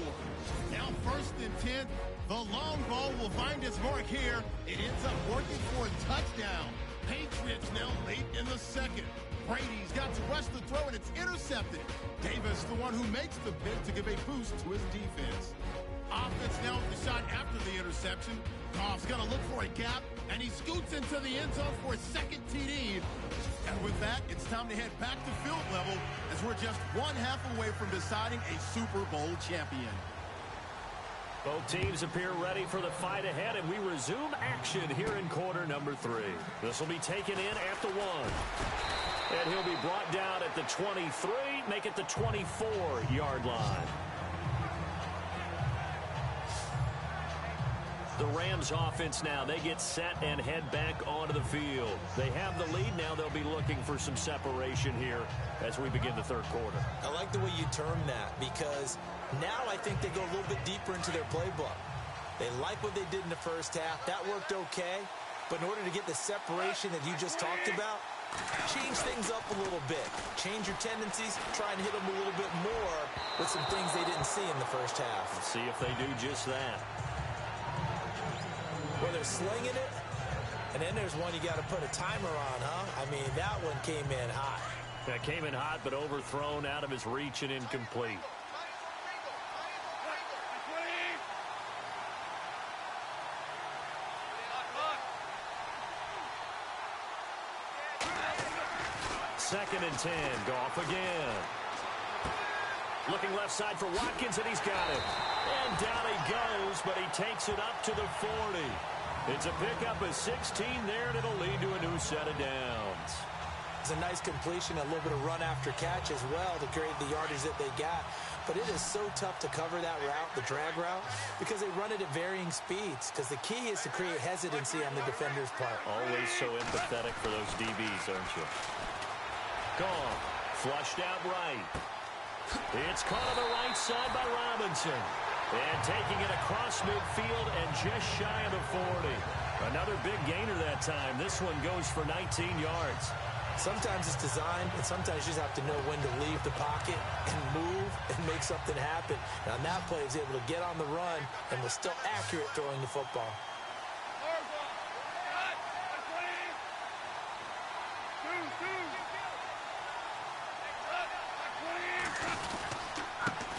Now first and 10. The long ball will find its mark here. It ends up working for a touchdown. Patriots now late in the second. Brady's got to rush the throw, and it's intercepted. Davis, the one who makes the bid to give a boost to his defense. Offense now with the shot after the interception. Goff's going to look for a gap, and he scoots into the end zone for his second TD. And with that, it's time to head back to field level as we're just 1 half away from deciding a Super Bowl champion. Both teams appear ready for the fight ahead, and we resume action here in quarter number 3. This will be taken in at the 1. And he'll be brought down at the 23, make it the 24-yard line. The Rams offense now, they get set and head back onto the field. They have the lead now. They'll be looking for some separation here as we begin the third quarter. I like the way you term that, because now I think they go a little bit deeper into their playbook. They like what they did in the first half. That worked okay. But in order to get the separation that you just talked about, change things up a little bit. Change your tendencies. Try and hit them a little bit more with some things they didn't see in the first half. Let's see if they do just that. Well, they're slinging it, and then there's one you got to put a timer on, huh? I mean, that one came in hot. That came in hot, but overthrown out of his reach and incomplete. Second and 10. Goff again. Looking left side for Watkins, and he's got it. And down he goes, but he takes it up to the 40. It's a pickup of 16 there, and it'll lead to a new set of downs. It's a nice completion, a little bit of run after catch as well to create the yardage that they got. but it is so tough to cover that route, the drag route, because they run it at varying speeds, because the key is to create hesitancy on the defender's part. Always so empathetic for those DBs, aren't you? Gone. Flushed out right. It's caught on the right side by Robinson. And taking it across midfield and just shy of the 40. Another big gainer that time. This one goes for 19 yards. Sometimes it's designed, and sometimes you just have to know when to leave the pocket and move and make something happen. And on that play, he was able to get on the run and was still accurate throwing the football.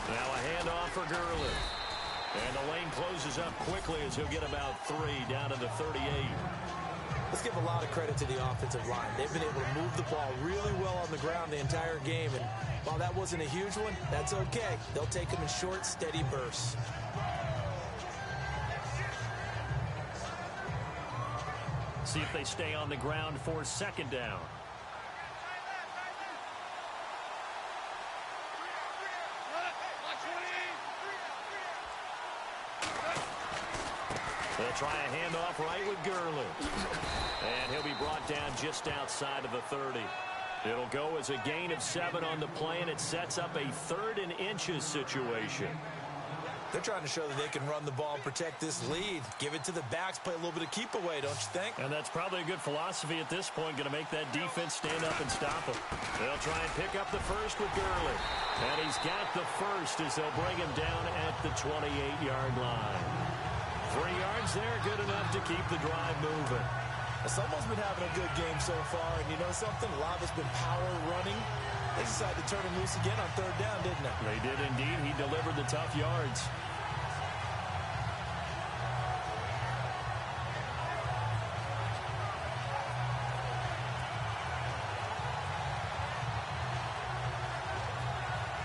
Now a handoff for Gurley. And the lane closes up quickly as he'll get about 3 down to the 38. Let's give a lot of credit to the offensive line. They've been able to move the ball really well on the ground the entire game. And while that wasn't a huge one, that's okay. They'll take them in short, steady bursts. See if they stay on the ground for second down. They'll try a handoff right with Gurley. And he'll be brought down just outside of the 30. It'll go as a gain of 7 on the play, and it sets up a 3rd and inches situation. They're trying to show that they can run the ball and protect this lead. Give it to the backs, play a little bit of keep away, don't you think? And that's probably a good philosophy at this point, going to make that defense stand up and stop them. They'll try and pick up the first with Gurley. And he's got the first as they'll bring him down at the 28-yard line. 3 yards there, good enough to keep the drive moving. Someone's been having a good game so far, and you know something? A lot of it's been power running. They decided to turn him loose again on 3rd down, didn't they? They did indeed. He delivered the tough yards.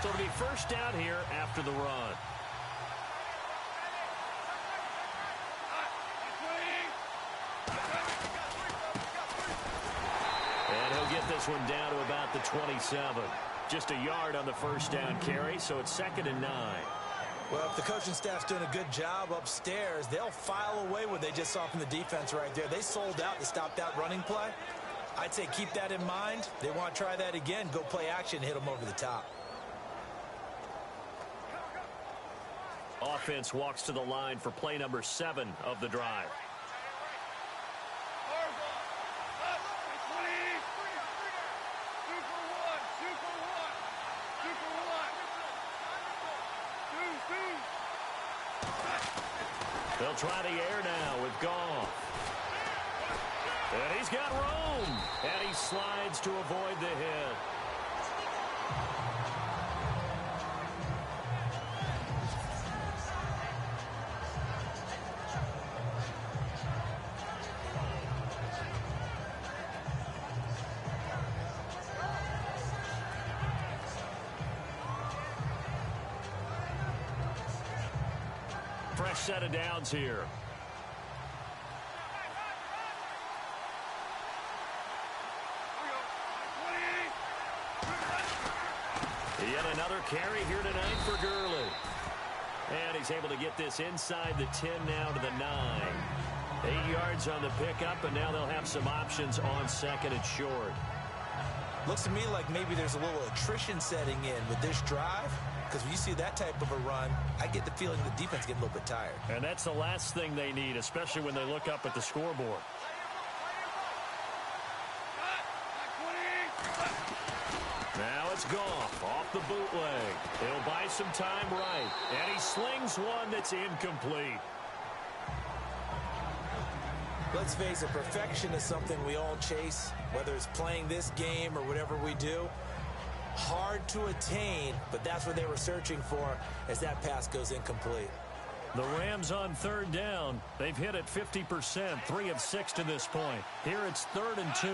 So it'll be first down here after the run. This one down to about the 27. Just a yard on the first down carry, so it's 2nd and 9. Well, if the coaching staff's doing a good job upstairs, they'll file away what they just saw from the defense right there. They sold out to stop that running play. I'd say keep that in mind. They want to try that again. Go play action, hit them over the top. Offense walks to the line for play number 7 of the drive. They'll try the air now with Goff. And he's got room. And he slides to avoid the hit. Fresh set of downs here. Yet another carry here tonight for Gurley. And he's able to get this inside the 10 now to the 9. 8 yards on the pickup, and now they'll have some options on 2nd and short. Looks to me like maybe there's a little attrition setting in with this drive. Because when you see that type of a run, I get the feeling the defense getting a little bit tired. And that's the last thing they need, especially when they look up at the scoreboard. Now it's Goff off the bootleg. He'll buy some time right. And he slings one that's incomplete. Let's face it, perfection is something we all chase, whether it's playing this game or whatever we do. Hard to attain, but that's what they were searching for as that pass goes incomplete. The Rams on 3rd down. They've hit it 50%, 3 of 6 to this point. Here it's 3rd and 2.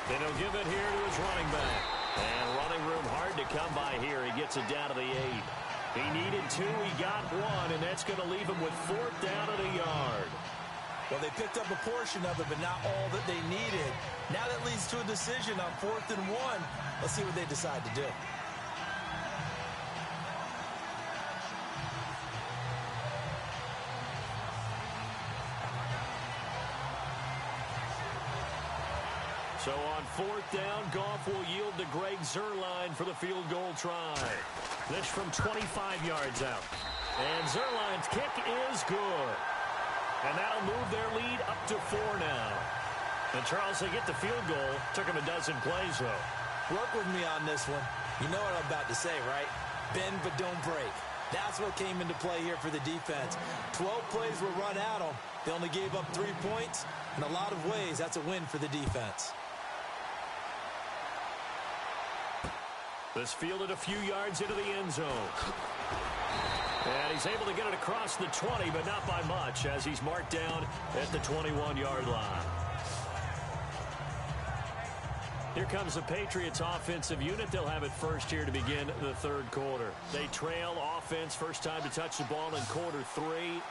Then he'll give it here to his running back. And running room hard to come by here. He gets it down to the 8. He needed 2, he got 1, and that's going to leave him with 4th down and a yard. Well, they picked up a portion of it, but not all that they needed. Now that leads to a decision on 4th and 1. Let's see what they decide to do. So on 4th down, Goff will yield to Greg Zuerlein for the field goal try. This from 25 yards out. And Zuerlein's kick is good. And that'll move their lead up to 4 now. And Charles, they get the field goal. Took them a dozen plays, though. Work with me on this one. You know what I'm about to say, right? Bend but don't break. That's what came into play here for the defense. 12 plays were run at them. They only gave up 3 points. In a lot of ways, that's a win for the defense. This fielded a few yards into the end zone. And he's able to get it across the 20, but not by much, as he's marked down at the 21-yard line. Here comes the Patriots offensive unit. They'll have it first here to begin the 3rd quarter. They trail offense, first time to touch the ball in quarter 3,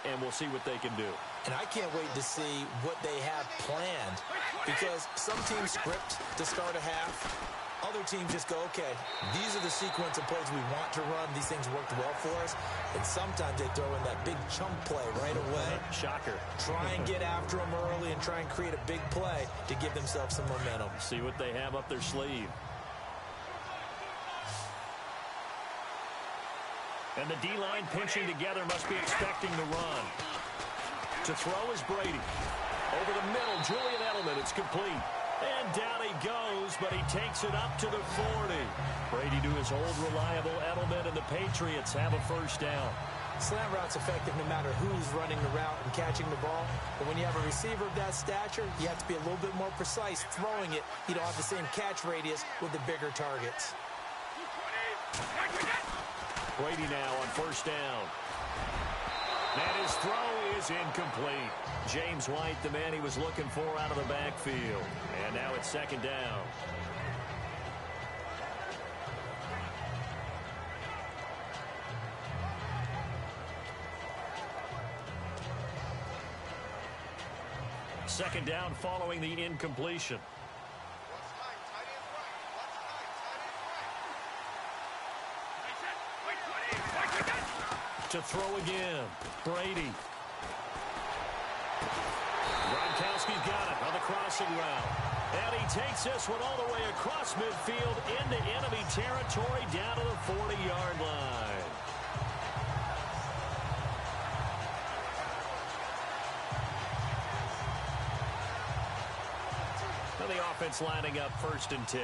and we'll see what they can do. And I can't wait to see what they have planned, because some teams script to start a half. Other teams just go, okay, these are the sequence of plays we want to run. These things worked well for us. And sometimes they throw in that big chunk play right away. Shocker. Try and get after them early and try and create a big play to give themselves some momentum. See what they have up their sleeve. And the D-line pinching together, must be expecting the run. To throw is Brady. Over the middle, Julian Edelman. It's complete. And down he goes, but he takes it up to the 40. Brady to his old reliable Edelman, and the Patriots have a first down. Slant route's effective no matter who's running the route and catching the ball. But when you have a receiver of that stature, you have to be a little bit more precise throwing it. You don't have the same catch radius with the bigger targets. Brady now on first down. And his throw is incomplete. James White, the man he was looking for out of the backfield. And now it's second down. Second down following the incompletion. To throw again, Brady. Gronkowski's got it on the crossing route. And he takes this one all the way across midfield into enemy territory down to the 40-yard line. And the offense lining up 1st and 10.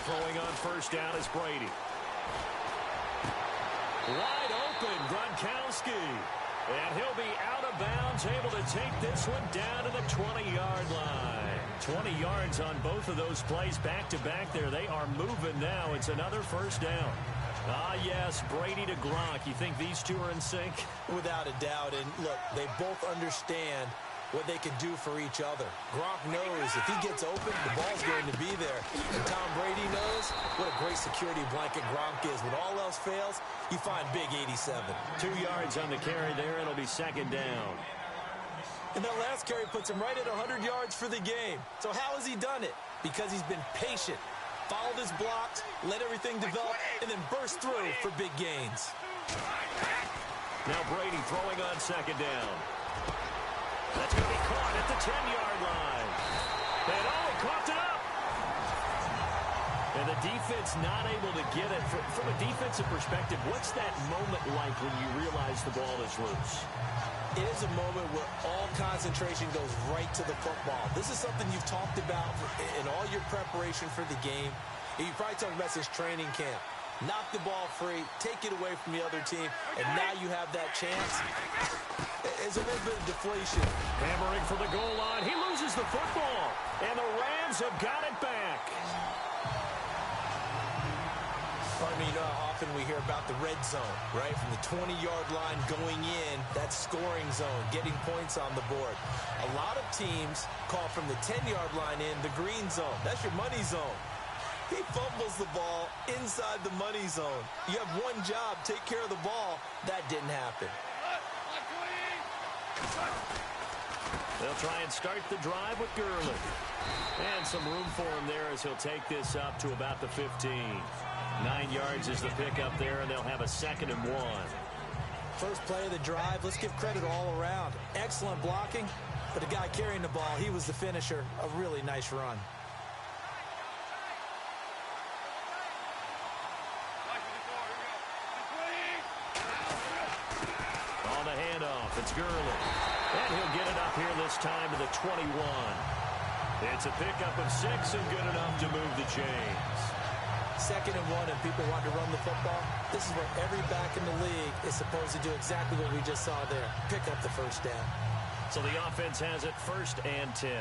Throwing on first down is Brady. Wide open, Gronkowski. And he'll be out of bounds, able to take this one down to the 20-yard line. 20 yards on both of those plays back-to-back there. They are moving now. It's another first down. Ah, yes, Brady to Gronk. You think these two are in sync? Without a doubt. And look, they both understand what they can do for each other. Gronk knows if he gets open, the ball's going to be there. And Tom Brady knows what a great security blanket Gronk is. When all else fails, you find big 87. 2 yards on the carry there. It'll be second down. And that last carry puts him right at 100 yards for the game. So how has he done it? Because he's been patient, followed his blocks, let everything develop, and then burst through for big gains. Now Brady throwing on second down. That's going to be caught at the 10-yard line. And he coughed it up. And the defense not able to get it. From a defensive perspective, what's that moment like when you realize the ball is loose? It is a moment where all concentration goes right to the football. This is something you've talked about in all your preparation for the game. You probably talked about since training camp. Knock the ball free, take it away from the other team, and now you have that chance. It's a little bit of deflation. Hammering for the goal line. He loses the football, and the Rams have got it back. Pardon me, you know how often we hear about the red zone, right? From the 20-yard line going in, that scoring zone, getting points on the board. A lot of teams call from the 10-yard line in the green zone. That's your money zone. He fumbles the ball inside the money zone. You have one job, take care of the ball. That didn't happen. They'll try and start the drive with Gurley. And some room for him there as he'll take this up to about the 15. 9 yards is the pickup there, and they'll have a 2nd and 1. First play of the drive, let's give credit all around. Excellent blocking, but the guy carrying the ball, he was the finisher. A really nice run. On the handoff, it's Gurley. And he'll get it up here this time to the 21. It's a pickup of 6 and good enough to move the chains. 2nd and 1 and people want to run the football. This is where every back in the league is supposed to do exactly what we just saw there. Pick up the first down. So the offense has it 1st and 10.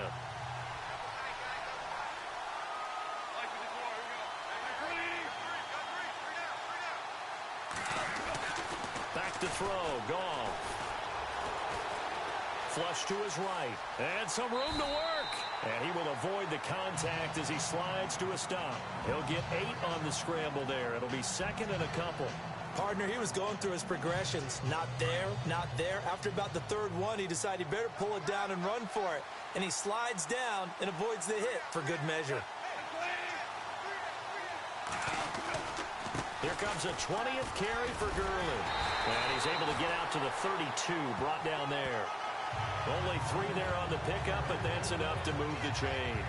Back to throw, Goff. Flush to his right. And some room to work. And he will avoid the contact as he slides to a stop. He'll get 8 on the scramble there. It'll be 2nd and a couple. Partner, he was going through his progressions. Not there, not there. After about the 3rd one, he decided he better pull it down and run for it. And he slides down and avoids the hit for good measure. Here comes a 20th carry for Gurley. And he's able to get out to the 32, brought down there. Only 3 there on the pickup, but that's enough to move the chains.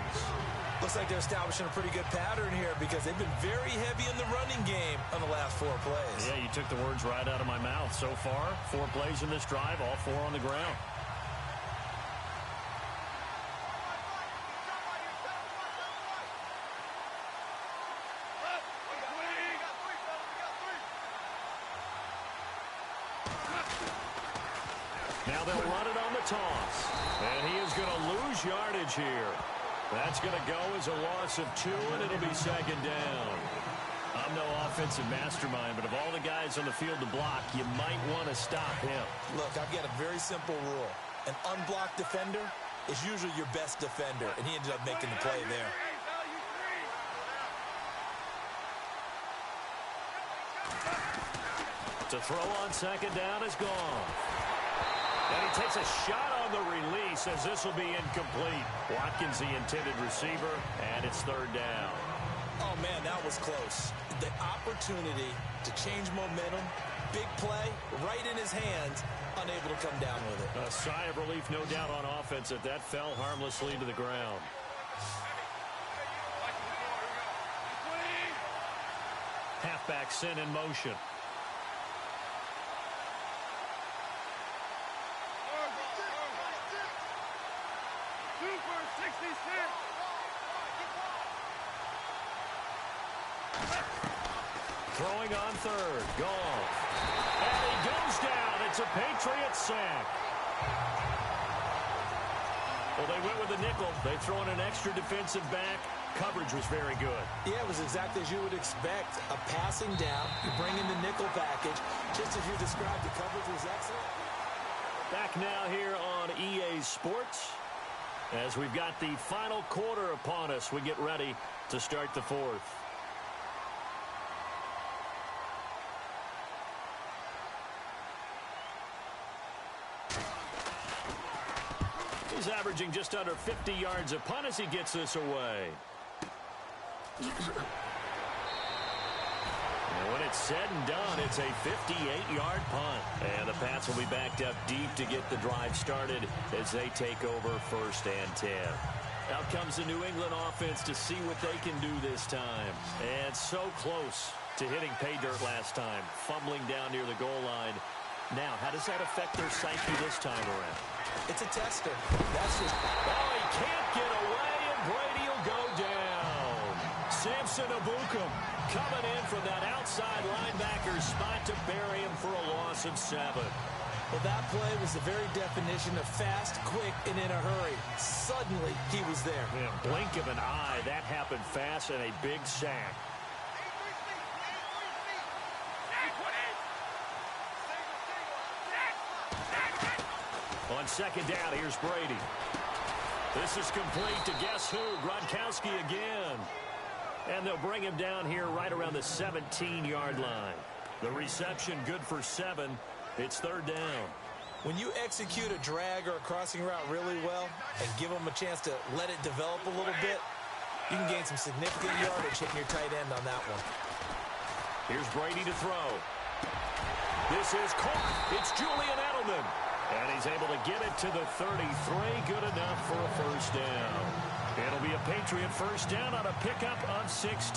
Looks like they're establishing a pretty good pattern here because they've been very heavy in the running game on the last 4 plays. Yeah, you took the words right out of my mouth. So far, 4 plays in this drive, all 4 on the ground. Now they'll run it on the toss. And he is going to lose yardage here. That's going to go as a loss of 2, and it'll be 2nd down. I'm no offensive mastermind, but of all the guys on the field to block, you might want to stop him. Look, I've got a very simple rule. An unblocked defender is usually your best defender, and he ended up making the play there. To throw on 2nd down is gone. And he takes a shot on the release as this will be incomplete. Watkins, the intended receiver, and it's 3rd down. Oh, man, that was close. The opportunity to change momentum, big play, right in his hands, unable to come down with it. A sigh of relief, no doubt, on offense that fell harmlessly to the ground. Halfback sent in motion. Throwing on 3rd. Goff. And he goes down. It's a Patriots sack. Well, they went with a nickel. They throw in an extra defensive back. Coverage was very good. Yeah, it was exactly as you would expect. A passing down. You bring in the nickel package. Just as you described, the coverage was excellent. Back now here on EA Sports. As we've got the final quarter upon us, we get ready to start the 4th. He's averaging just under 50 yards a punt as he gets this away. And when it's said and done, it's a 58-yard punt. And the Pats will be backed up deep to get the drive started as they take over 1st and 10. Out comes the New England offense to see what they can do this time. And so close to hitting pay dirt last time, fumbling down near the goal line. Now, how does that affect their psyche this time around? It's a tester. That's just... Oh, he can't get away, and Brady will go down. Samson Abukum coming in from that outside linebacker spot to bury him for a loss of 7. Well, that play was the very definition of fast, quick, and in a hurry. Suddenly, he was there. Yeah, blink of an eye. That happened fast and a big sack. On 2nd down, here's Brady. This is complete to guess who? Gronkowski again. And they'll bring him down here right around the 17-yard line. The reception good for 7. It's third down. When you execute a drag or a crossing route really well and give them a chance to let it develop a little bit, you can gain some significant yardage hitting your tight end on that one. Here's Brady to throw. This is caught. It's Julian Edelman. And he's able to get it to the 33. Good enough for a first down. It'll be a Patriot first down on a pickup of 16.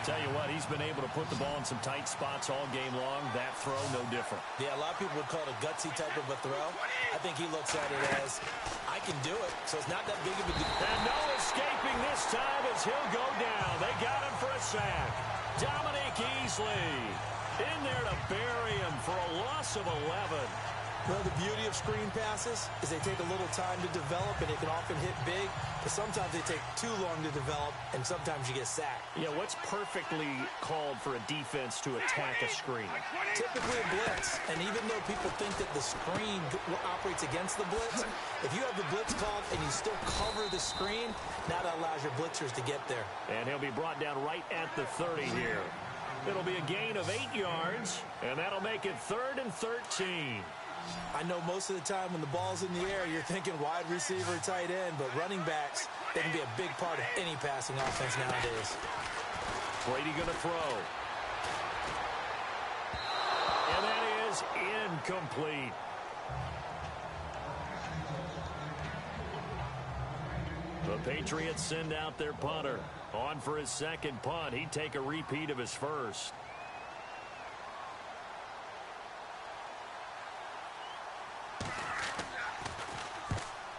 Tell you what, he's been able to put the ball in some tight spots all game long. That throw, no different. Yeah, a lot of people would call it a gutsy type of a throw. I think he looks at it as, I can do it, so it's not that big of a deal. And no escaping this time as he'll go down. They got him for a sack. Dominic Easley in there to bury him for a loss of 11. Well, the beauty of screen passes is they take a little time to develop, and they can often hit big, but sometimes they take too long to develop, and sometimes you get sacked. Yeah, what's perfectly called for a defense to attack a screen? Typically a blitz, and even though people think that the screen operates against the blitz, if you have the blitz called and you still cover the screen, that allows your blitzers to get there. And he'll be brought down right at the 30 here. It'll be a gain of 8 yards, and that'll make it 3rd and 13. I know most of the time when the ball's in the air, you're thinking wide receiver, tight end, but running backs, they can be a big part of any passing offense nowadays. Brady going to throw. And that is incomplete. The Patriots send out their punter. On for his second punt. He'd take a repeat of his first.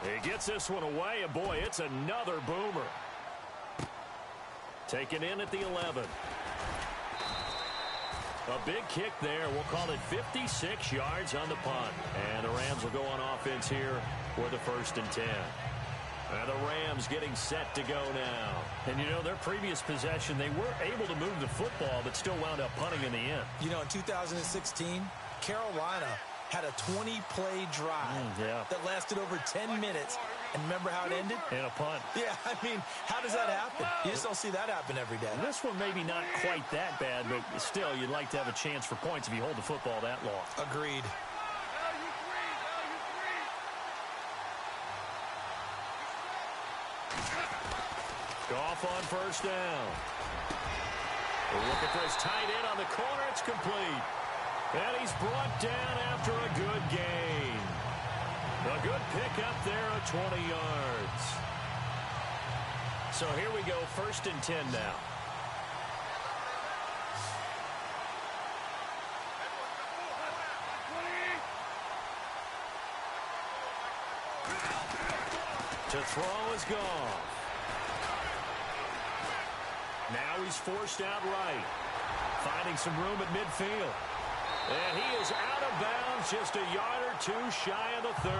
He gets this one away, and boy, it's another boomer. Taken in at the 11. A big kick there. We'll call it 56 yards on the punt. And the Rams will go on offense here for the 1st and 10. And the Rams getting set to go now. And, you know, their previous possession, they were able to move the football, but still wound up punting in the end. You know, in 2016, Carolina had a 20-play drive that lasted over 10 minutes. And remember how it ended? In a punt. Yeah, I mean, how does that happen? You just don't see that happen every day. This one maybe not quite that bad, but still, you'd like to have a chance for points if you hold the football that long. Agreed. Goff on first down. Looking for his tight end on the corner. It's complete. And he's brought down after a good gain. A good pickup there of 20 yards. So here we go, 1st and 10 now. To throw is Goff. Now he's forced out right. Finding some room at midfield. And he is out of bounds, just a yard or two shy of the 30.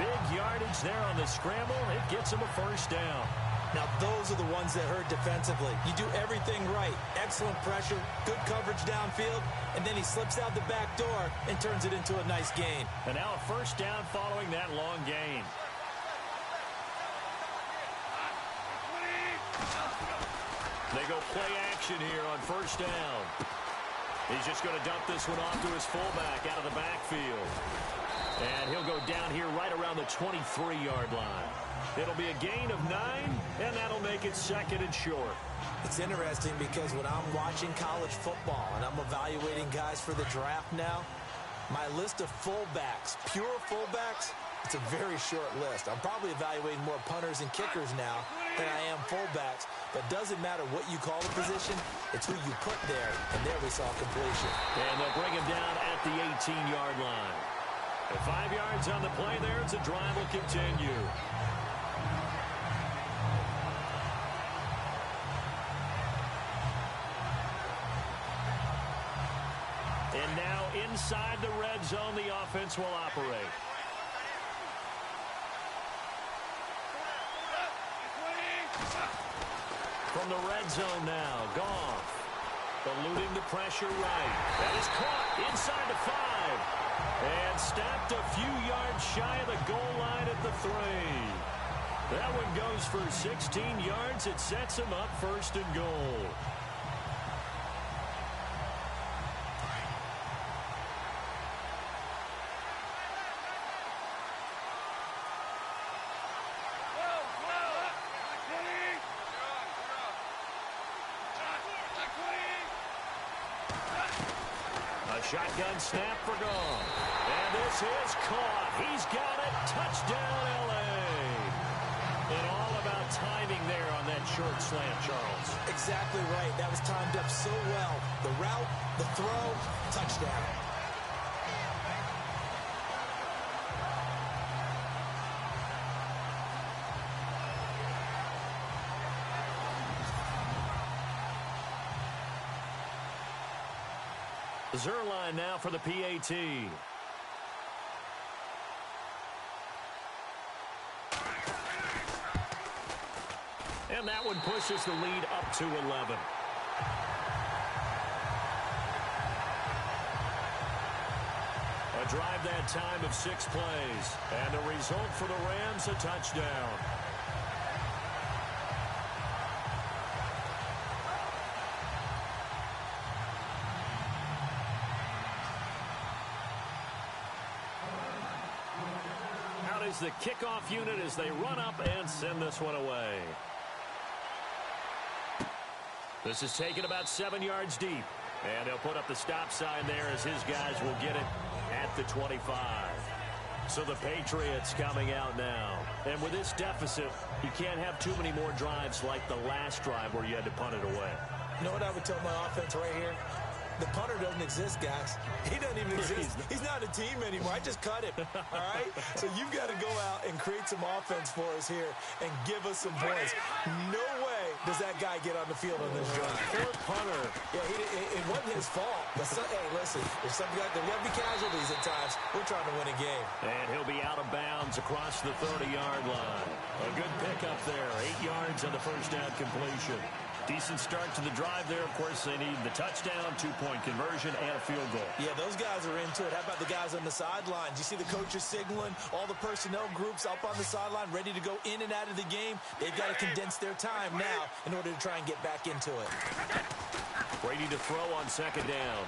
Big yardage there on the scramble. It gets him a first down. Now, those are the ones that hurt defensively. You do everything right. Excellent pressure, good coverage downfield, and then he slips out the back door and turns it into a nice gain. And now a first down following that long gain. They go play action here on first down. He's just going to dump this one off to his fullback out of the backfield. And he'll go down here right around the 23-yard line. It'll be a gain of 9, and that'll make it 2nd and short. It's interesting because when I'm watching college football and I'm evaluating guys for the draft now, my list of fullbacks, pure fullbacks, it's a very short list. I'm probably evaluating more punters and kickers now than I am fullbacks. But it doesn't matter what you call the position, it's who you put there. And there we saw completion. And they'll bring him down at the 18-yard line. At 5 yards on the play there, the drive will continue. And now inside the red zone, the offense will operate. From the red zone now, Goff. Eluding the pressure right. That is caught inside the 5. And stopped a few yards shy of the goal line at the 3. That one goes for 16 yards. It sets him up first and goal. Shotgun snap for Gone. And this is caught. He's got it. Touchdown, L.A. And all about timing there on that short slant, Charles. Exactly right. That was timed up so well. The route, the throw, touchdown. Zerline now for the PAT. And that one pushes the lead up to 11. A drive that time of 6 plays. And the result for the Rams, a touchdown. Is the kickoff unit as they run up and send this one away. This is taken about 7 yards deep. And he'll put up the stop sign there as his guys will get it at the 25. So the Patriots coming out now. And with this deficit, you can't have too many more drives like the last drive where you had to punt it away. You know what I would tell my offense right here? The punter doesn't exist, guys. He doesn't even exist. He's not a team anymore. I just cut him, all right? So you've got to go out and create some offense for us here and give us some points. No way does that guy get on the field on this drive. Fourth punter. Yeah, it wasn't his fault. But hey, listen, if something got, there got to be casualties at times. We're trying to win a game. And he'll be out of bounds across the 30-yard line. A good pickup there. 8 yards on the first down completion. Decent start to the drive there. Of course, they need the touchdown, 2-point conversion, and a field goal. Yeah, those guys are into it. How about the guys on the sidelines? You see the coaches signaling, all the personnel groups up on the sideline ready to go in and out of the game. They've got to condense their time now in order to try and get back into it. Brady to throw on second down.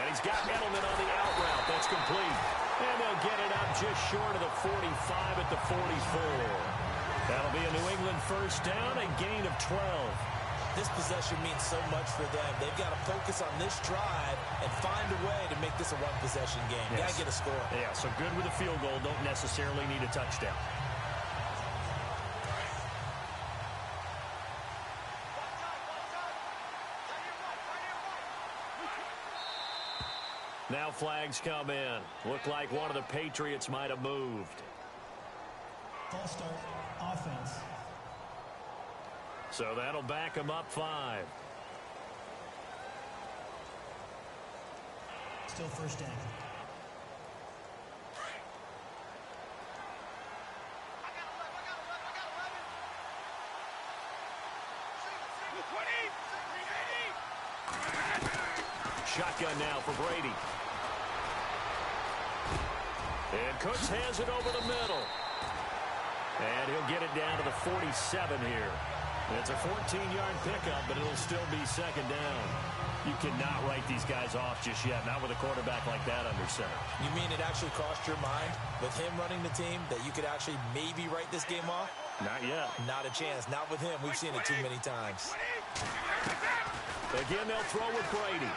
And he's got Edelman on the out route. That's complete. And they'll get it up just short of the 45 at the 44. That'll be a New England first down, a gain of 12. This possession means so much for them. They've got to focus on this drive and find a way to make this a one-possession game. Yes. Got to get a score. Yeah, so good with a field goal. Don't necessarily need a touchdown. Now flags come in. Look like one of the Patriots might have moved. False start, offense. So that'll back him up 5. Still first down. Shotgun now for Brady. And Cooks has it over the middle. And he'll get it down to the 47 here. It's a 14-yard pickup, but it'll still be second down. You cannot write these guys off just yet, not with a quarterback like that under center. You mean it actually crossed your mind with him running the team that you could actually maybe write this game off? Not yet. Not a chance. Not with him. We've seen it too many times. Again, they'll throw with Brady.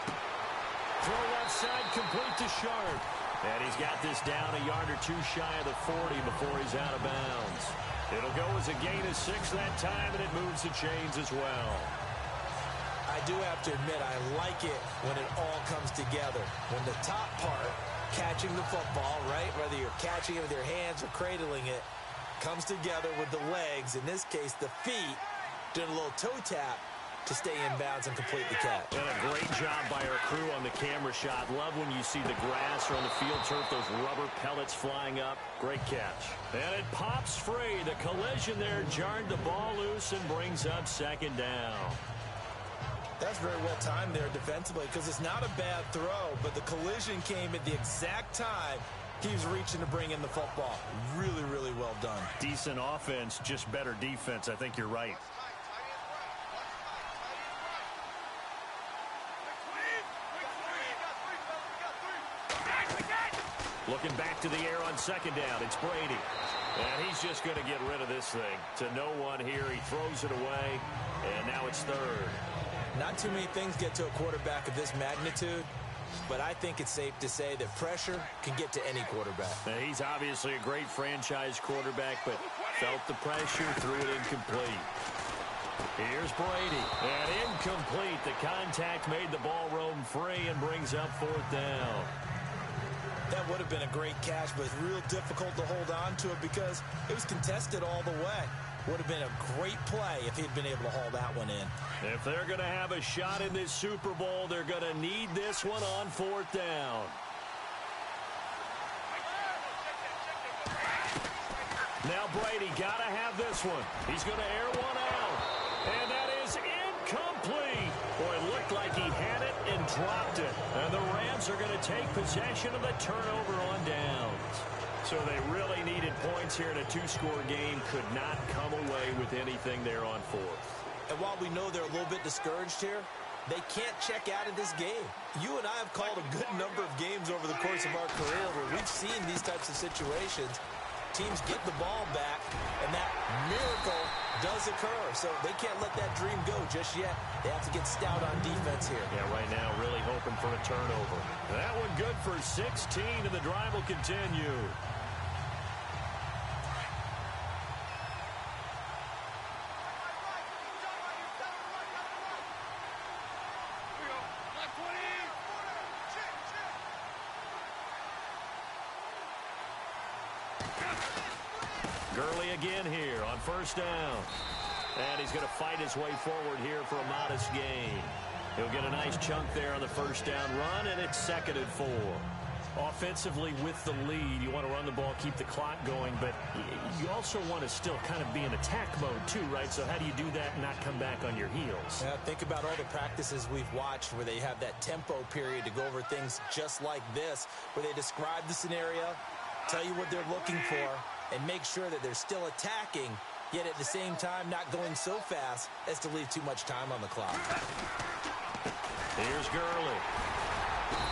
Throw left side, complete to Sharp. And he's got this down a yard or two shy of the 40 before he's out of bounds. It'll go as a gain of 6 that time, and it moves the chains as well. I do have to admit, I like it when it all comes together. When the top part, catching the football, right, whether you're catching it with your hands or cradling it, comes together with the legs, in this case the feet, doing a little toe tap to stay in bounds and complete the catch. And a great job by our crew on the camera shot. Love when you see the grass or on the field turf, those rubber pellets flying up. Great catch. And it pops free. The collision there jarred the ball loose and brings up second down. That's very well timed there defensively because it's not a bad throw, but the collision came at the exact time He's reaching to bring in the football. Really, really well done. Decent offense, just better defense. I think you're right. Looking back to the air on second down. It's Brady. And he's just going to get rid of this thing. To no one here. He throws it away. And now it's third. Not too many things get to a quarterback of this magnitude, but I think it's safe to say that pressure can get to any quarterback. Now, he's obviously a great franchise quarterback, but felt the pressure, threw it incomplete. Here's Brady. And incomplete. The contact made the ball roam free and brings up fourth down. That would have been a great catch, but it's real difficult to hold on to it because it was contested all the way. Would have been a great play if he'd been able to haul that one in. If they're going to have a shot in this Super Bowl, they're going to need this one on fourth down. Now Brady got to have this one. He's going to air one out. And that is incomplete. Boy, it looked like he had it and dropped it. And the Rams are going to take possession of the turnover on downs. So they really needed points here in a two-score game. Could not come away with anything there on fourth. And while we know they're a little bit discouraged here, they can't check out of this game. You and I have called a good number of games over the course of our career where we've seen these types of situations. Teams get the ball back, and that miracle does occur. So they can't let that dream go just yet. They have to get stout on defense here. Yeah, right now really hoping for a turnover. That one good for 16, and the drive will continue. Gurley again here on first down. And he's going to fight his way forward here for a modest gain. He'll get a nice chunk there on the first down run, and it's 2nd and 4. Offensively with the lead, you want to run the ball, keep the clock going, but you also want to still kind of be in attack mode too, right? So how do you do that and not come back on your heels? Yeah, think about all the practices we've watched where they have that tempo period to go over things just like this, where they describe the scenario, tell you what they're looking for, and make sure that they're still attacking, yet at the same time not going so fast as to leave too much time on the clock. Here's Gurley.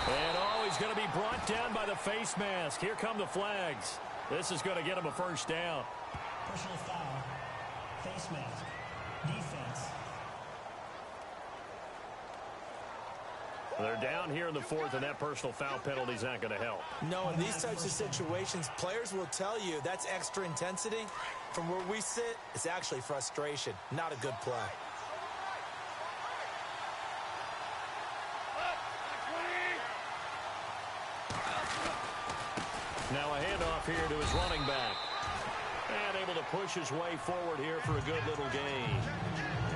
And he's going to be brought down by the face mask. Here come the flags. This is going to get him a first down. Personal foul. Face mask. Defense. They're down here in the fourth, and that personal foul penalty is not going to help. No, in these types of situations, players will tell you that's extra intensity. From where we sit, it's actually frustration, not a good play. Now a handoff here to his running back. And able to push his way forward here for a good little gain.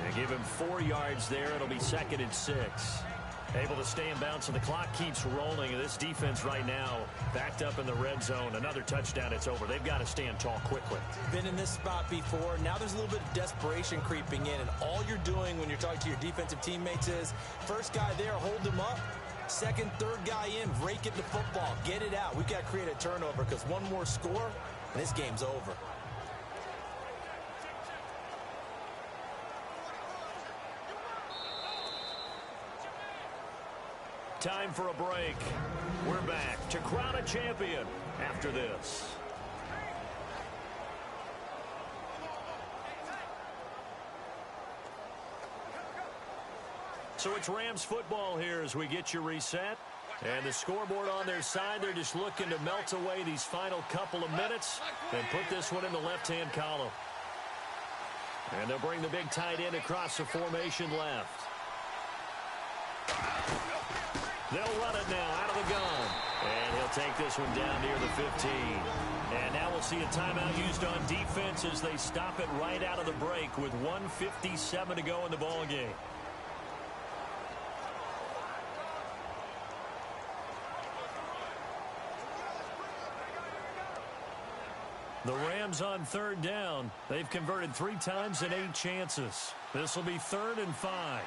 And give him 4 yards there. It'll be 2nd and 6. Able to stay in bounds, and the clock keeps rolling. And this defense right now backed up in the red zone. Another touchdown, it's over. They've got to stand tall quickly. Been in this spot before. Now there's a little bit of desperation creeping in. And all you're doing when you're talking to your defensive teammates is, first guy there, hold him up. Second, third guy in, rake it to football. Get it out. We've got to create a turnover because one more score, and this game's over. Time for a break. We're back to crown a champion after this. So it's Rams football here as we get you reset. And the scoreboard on their side, they're just looking to melt away these final couple of minutes and put this one in the left-hand column. And they'll bring the big tight end across the formation left. They'll run it now out of the gun. And he'll take this one down near the 15. And now we'll see a timeout used on defense as they stop it right out of the break with 1:57 to go in the ballgame. The Rams on third down. They've converted 3 times in 8 chances. This will be 3rd and 5.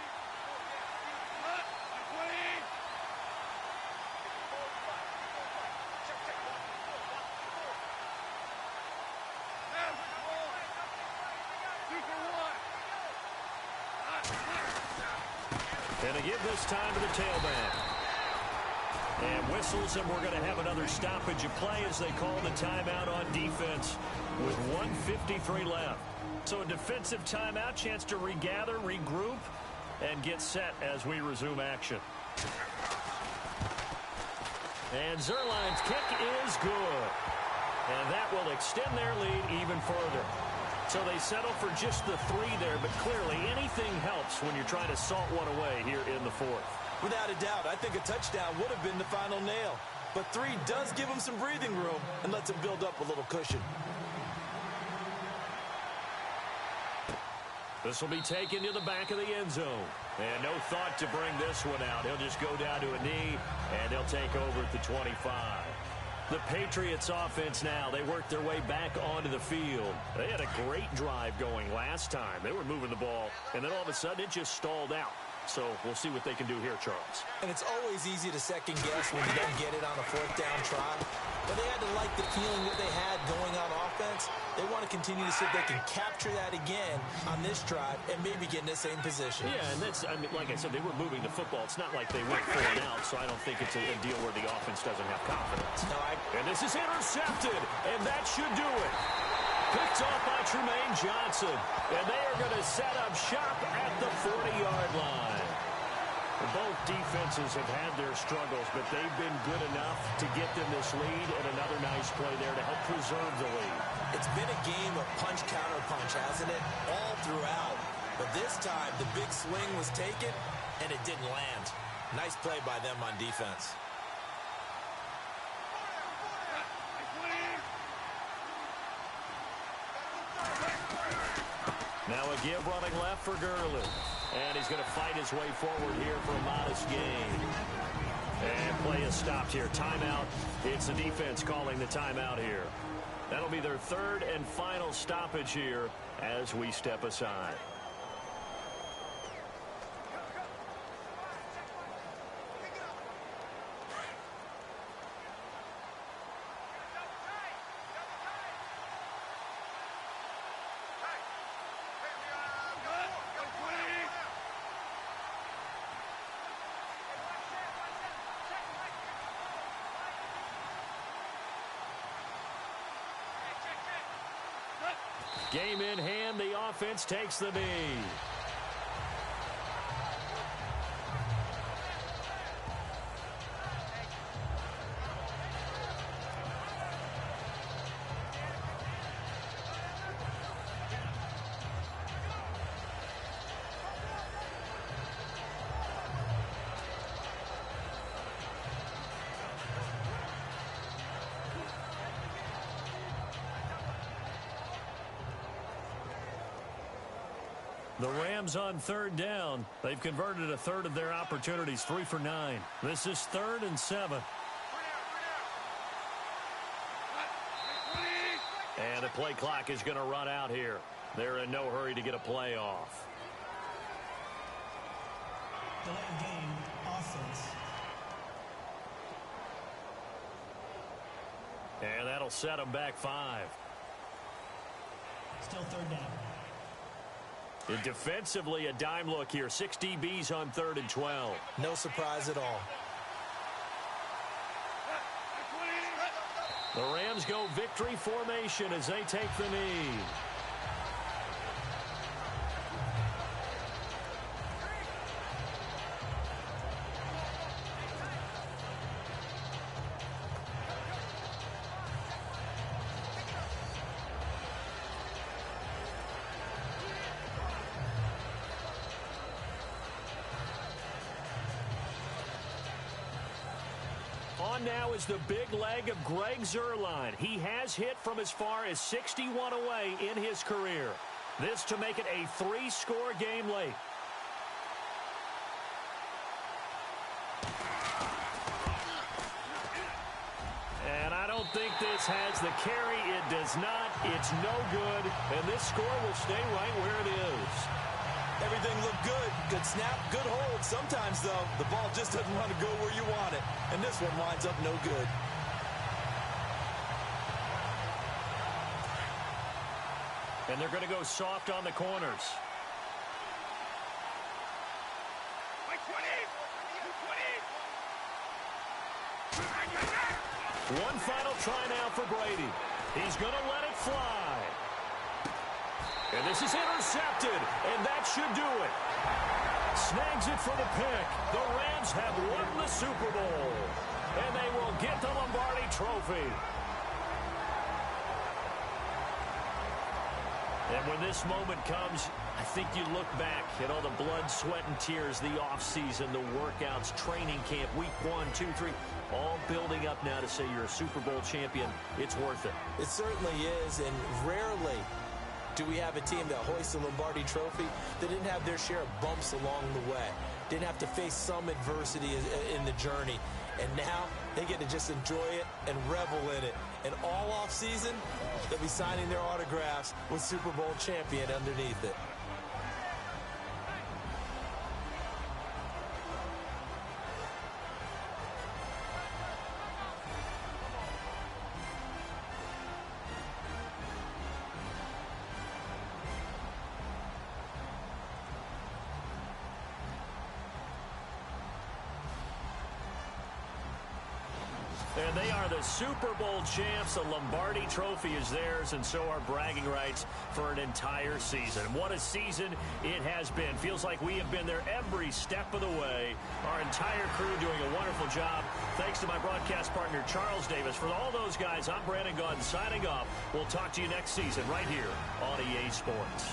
And they give this time to the tailback. And whistles, and we're going to have another stoppage of play as they call the timeout on defense with 1:53 left. So a defensive timeout, chance to regather, regroup, and get set as we resume action. And Zerline's kick is good. And that will extend their lead even further. So they settle for just the 3 there, but clearly anything helps when you're trying to salt one away here in the 4th. Without a doubt, I think a touchdown would have been the final nail. But 3 does give them some breathing room and lets them build up a little cushion. This will be taken to the back of the end zone. And no thought to bring this one out. He'll just go down to a knee, and he'll take over at the 25. The Patriots offense now, they worked their way back onto the field. They had a great drive going last time. They were moving the ball, and then all of a sudden it just stalled out. So we'll see what they can do here, Charles. And it's always easy to second guess when you don't get it on a 4th down try. But they had to like the feeling that they had going on offense. They want to continue to see if they can capture that again on this drive and maybe get in the same position. Yeah, and that's, I mean, like I said, they were moving the football. It's not like they went 4 and out, so I don't think it's a deal where the offense doesn't have confidence. No, and this is intercepted, and that should do it. Picked off by Tremaine Johnson, and they are going to set up shop at the 40-yard line. Both defenses have had their struggles, but they've been good enough to get them this lead, and another nice play there to help preserve the lead. It's been a game of punch-counter-punch, hasn't it? All throughout. But this time, the big swing was taken, and it didn't land. Nice play by them on defense. Now a give running left for Gurley. And he's going to fight his way forward here for a modest gain. And play is stopped here. Timeout. It's the defense calling the timeout here. That'll be their 3rd and final stoppage here as we step aside. Game in hand, the offense takes the knee. The Rams on 3rd down. They've converted a 1/3 of their opportunities, 3 for 9. This is 3rd and 7. And the play clock is going to run out here. They're in no hurry to get a play off. Delayed game, offense. And that'll set them back 5. Still 3rd down. And defensively, a dime look here. 6 DBs on 3rd and 12. No surprise at all. The Rams go victory formation as they take the knee. On now is the big leg of Greg Zuerlein. He has hit from as far as 61 away in his career. This to make it a 3-score game late. And I don't think this has the carry. It does not. It's no good. And this score will stay right where it is. Everything looked good. Good snap, good hold. Sometimes, though, the ball just doesn't want to go where you want it. And this one winds up no good. And they're going to go soft on the corners. One final try now for Brady. He's going to let it fly. And this is intercepted, and that should do it. Snags it for the pick. The Rams have won the Super Bowl, and they will get the Lombardi Trophy. And when this moment comes, I think you look back at all the blood, sweat, and tears, the offseason, the workouts, training camp, week 1, 2, 3, all building up now to say you're a Super Bowl champion. It's worth it. It certainly is, and rarely do we have a team that hoists the Lombardi Trophy that didn't have their share of bumps along the way, didn't have to face some adversity in the journey, and now they get to just enjoy it and revel in it. And all offseason, they'll be signing their autographs with Super Bowl champion underneath it. And they are the Super Bowl champs. The Lombardi Trophy is theirs, and so are bragging rights for an entire season. What a season it has been. Feels like we have been there every step of the way. Our entire crew doing a wonderful job. Thanks to my broadcast partner, Charles Davis. For all those guys, I'm Brandon Gaudin signing off. We'll talk to you next season right here on EA Sports.